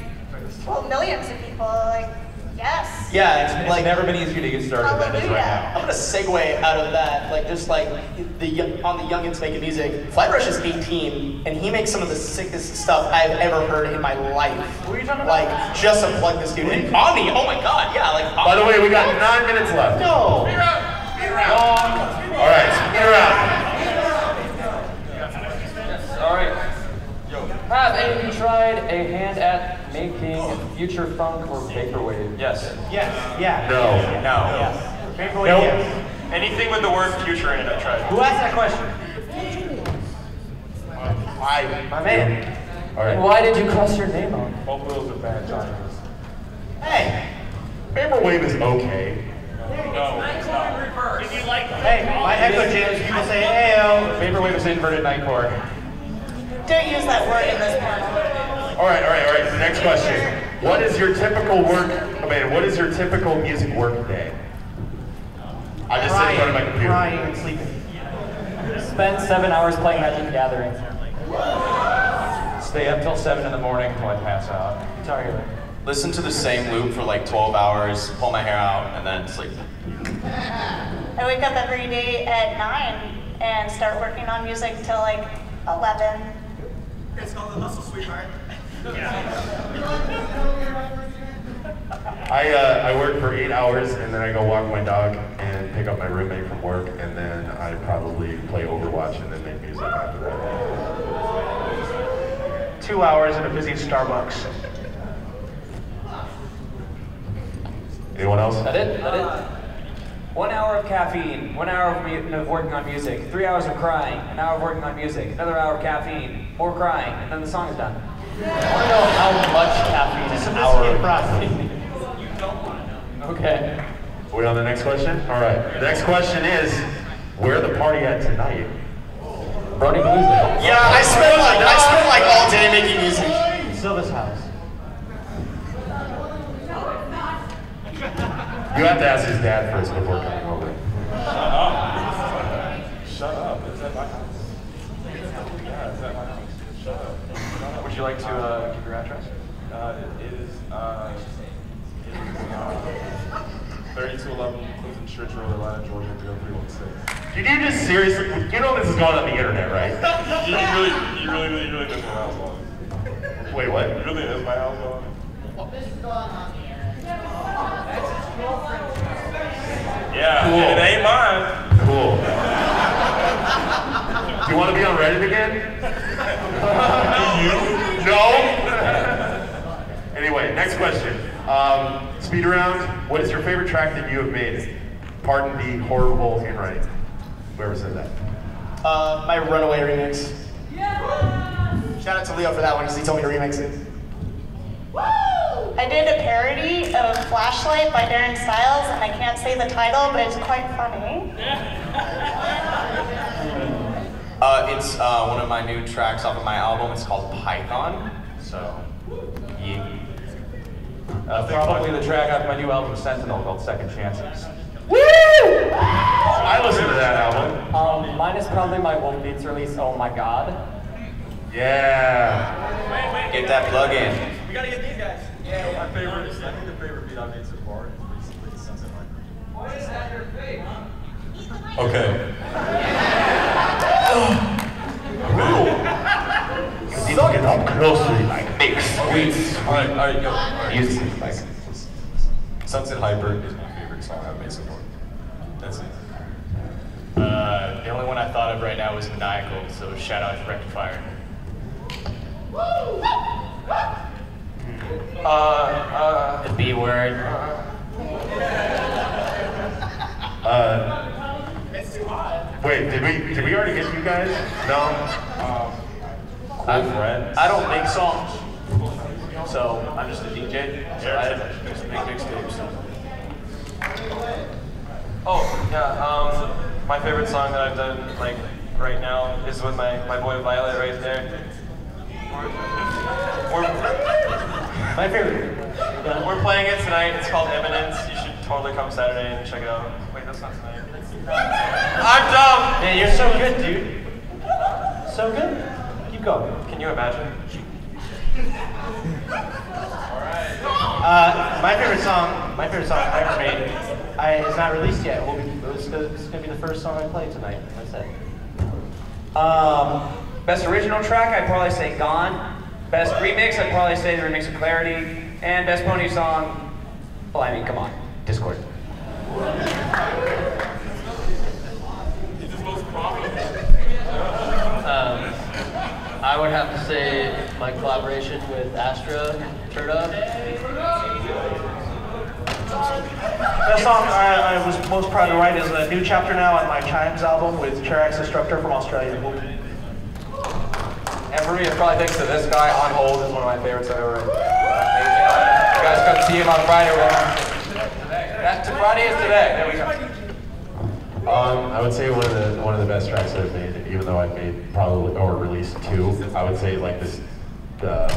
well, millions of people, like, yes. Yeah, it's like never been easier to get started than it is right now. I'm gonna segue out of that, like just like on the youngins making music. Flybrush is 18, and he makes some of the sickest stuff I've ever heard in my life. What are you talking about? Like, just unplug this dude. And Omni, oh my god, yeah, like. By the way, we got 9 minutes left. No. Speed round. All right, speed round. All right. Have any of you tried a hand at making future funk or vaporwave? Yes. Yes. Yeah. No. No. Yes. Vaporwave, Nope. yes. Anything with the word future in it, I tried. Who asked that question? My man. All right. And why did you cross your name on? Both of those are bad genres. Hey. Vaporwave is okay. No, it's not. If you like Hey, my echo jams, people say, hey-o. Vaporwave is inverted nightcore. Don't use that word in this panel. All right. Next question. What is your typical what is your typical music work day? I just sit in front of my computer. Crying and sleeping. Spend 7 hours playing Magic the Gathering. Stay up till 7 in the morning until I pass out. Sorry. Listen to the same loop for like 12 hours, pull my hair out, and then sleep. I wake up every day at 9 and start working on music till like 11. It's called the hustle, sweetheart. I work for 8 hours and then I go walk my dog and pick up my roommate from work, and then I probably play Overwatch and then make music after that. 2 hours at a busy Starbucks. Anyone else? That it? 1 hour of caffeine, 1 hour of working on music, 3 hours of crying, an hour of working on music, another hour of caffeine, more crying, and then the song is done. I want to know how much caffeine is an hour of caffeine. You don't want to know. Okay. Are we on the next question? All right. The next question is, where the party at tonight? BronyPalooza. Yeah, I spent like all day making music. Silva's house. You have to ask his dad first before coming over. Shut up. It's at my house. Yeah, it's at my house. Shut up. Would you like to give your address? It is 3211 Cleveland Church Road, Atlanta, Georgia, 30316. Did you just seriously, you know this is going on the internet, right? You really think my house on? Wait, what? You really think my house on? Yeah, Cool. and it ain't mine. Cool. Do you want to be on Reddit again? No? Anyway, next question. Speed round. What is your favorite track that you have made? Pardon the horrible handwriting. Whoever said that. My Runaway remix. Shout out to Leo for that one, because he told me to remix it. I did a parody of Flashlight by Darren Styles, and I can't say the title, but it's quite funny. It's one of my new tracks off of my album. It's called Python. So, yeah. Probably the track off my new album, Sentinel, called Second Chances. Woo! I listened to that album. Mine is probably my Wolf Beats release, Oh My God. Yeah. Get that plug in. We gotta get these guys. Yeah, I think the favorite beat I've made so far is basically Sunset Hyper. Why is that your face? Okay. Suck it up closely, like big sweets. All right, yo. Music, like. Sunset Hyper is my favorite song I've made so far. That's it. The only one I thought of right now was Maniacal, so shout out to Rectifier. The B word. Wait, did we already get you guys? No? I don't make songs, so I'm just a DJ. So I just make mixtapes. Oh, yeah, my favorite song that I've done, like, right now is with my boy Violet right there. My favorite. We're playing it tonight. It's called Eminence. You should totally come Saturday and check it out. Wait, that's not tonight. I'm dumb! Yeah, you're so good, dude. So good. Keep going. Can you imagine? My favorite song I ever made, is not released yet. It's gonna be the first song I play tonight. That's it. Best original track, I'd probably say Gone. Best remix, I'd probably say the remix of Clarity. And best pony song, well, I mean, come on, Discord. I would have to say my collaboration with Astra, Turda. That song I was most proud to write is a new chapter now on my Chimes album with Chirax Instructor from Australia. And for me, it's probably thanks to this guy, On Hold is one of my favorites I've ever written. You guys come see him on Friday. Friday is today. There we go. I would say one of the best tracks I've made, even though I've made probably or released two. I would say like this. Made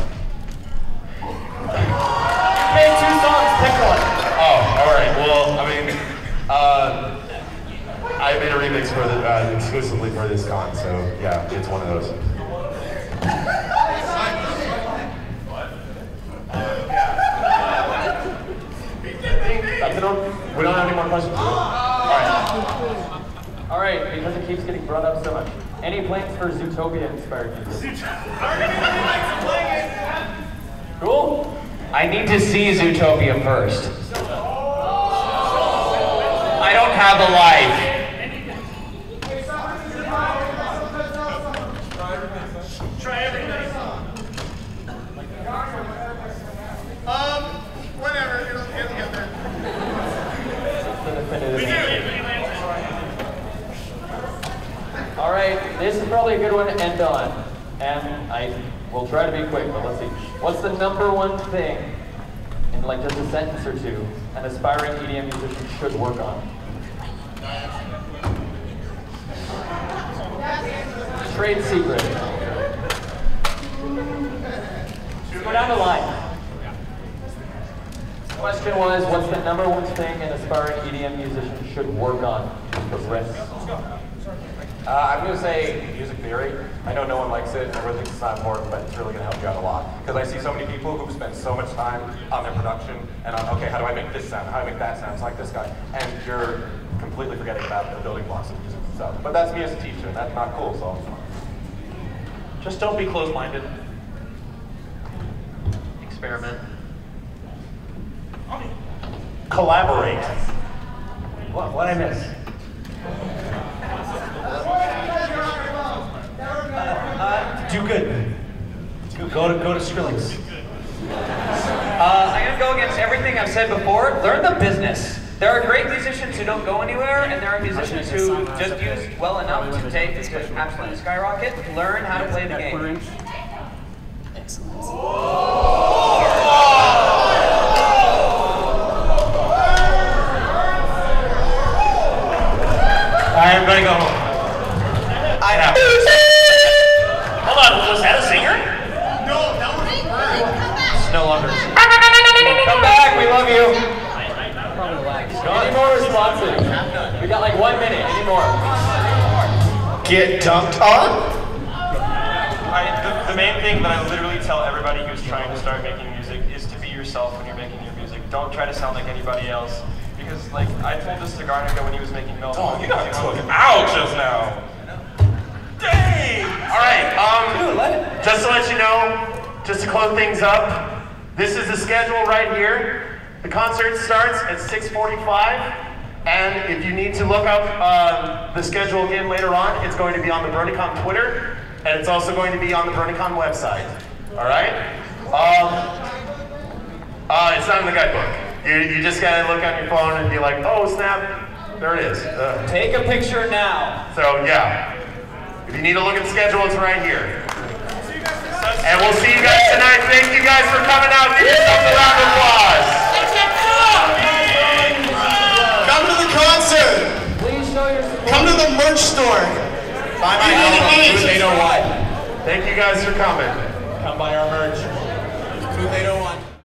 2 songs, pick one. Oh, all right. Well, I mean, I made a remix for the exclusively for this con, so yeah, it's one of those. We don't have any more questions. All right, because it keeps getting brought up so much. Any plans for Zootopia-inspired music? Cool. I need to see Zootopia first. I don't have a life. Try everything. Whatever, it'll get there. We do. All right, this is probably a good one to end on. And I will try to be quick, but let's see. What's the #1 thing, in like just a sentence or two, an aspiring EDM musician should work on? Trade secret. Go down the line. The question was, what's the #1 thing an aspiring EDM musician should work on? Risk. I'm going to say music theory. I know no one likes it, everyone thinks it's not important, but it's really going to help you out a lot. Because I see so many people who spend so much time on their production and on, okay, how do I make this sound? How do I make that sound? It's like this guy. And you're completely forgetting about the building blocks of music itself. But that's me as a teacher, and that's not cool, so. Just don't be closed-minded. Experiment. Collaborate. What I miss? Do good. Go to Skrillex. I'm gonna go against everything I've said before. Learn the business. There are great musicians who don't go anywhere, and there are musicians who just use well enough to take to absolutely skyrocket. Learn how to play the game. Excellent. Alright, everybody go home. Hold on, was that a singer? No, that was It's no longer. Come back, we love you. Any more responses? We got like 1 minute. Any more? Get dunked on? The main thing that I literally tell everybody who's trying to start making music is to be yourself when you're making your music. Don't try to sound like anybody else. Because, like, I told this to Garnika when he was making Melbourne. Oh, you got took out just now. Dang! All right, just to let you know, just to close things up, this is the schedule right here. The concert starts at 6:45, and if you need to look up the schedule again later on, it's going to be on the BronyCon Twitter, and it's also going to be on the BronyCon website. All right? It's not in the guidebook. You just gotta look on your phone and be like, oh snap, there it is. Take a picture now. So yeah, if you need to look at the schedule, it's right here. And we'll see you guys tonight. Thank you guys for coming out. Give yourselves a round of applause. Come to the concert. Please show your support. Come to the merch store. Buy my album, Booth 801. Thank you guys for coming. Come buy our merch. Booth 801.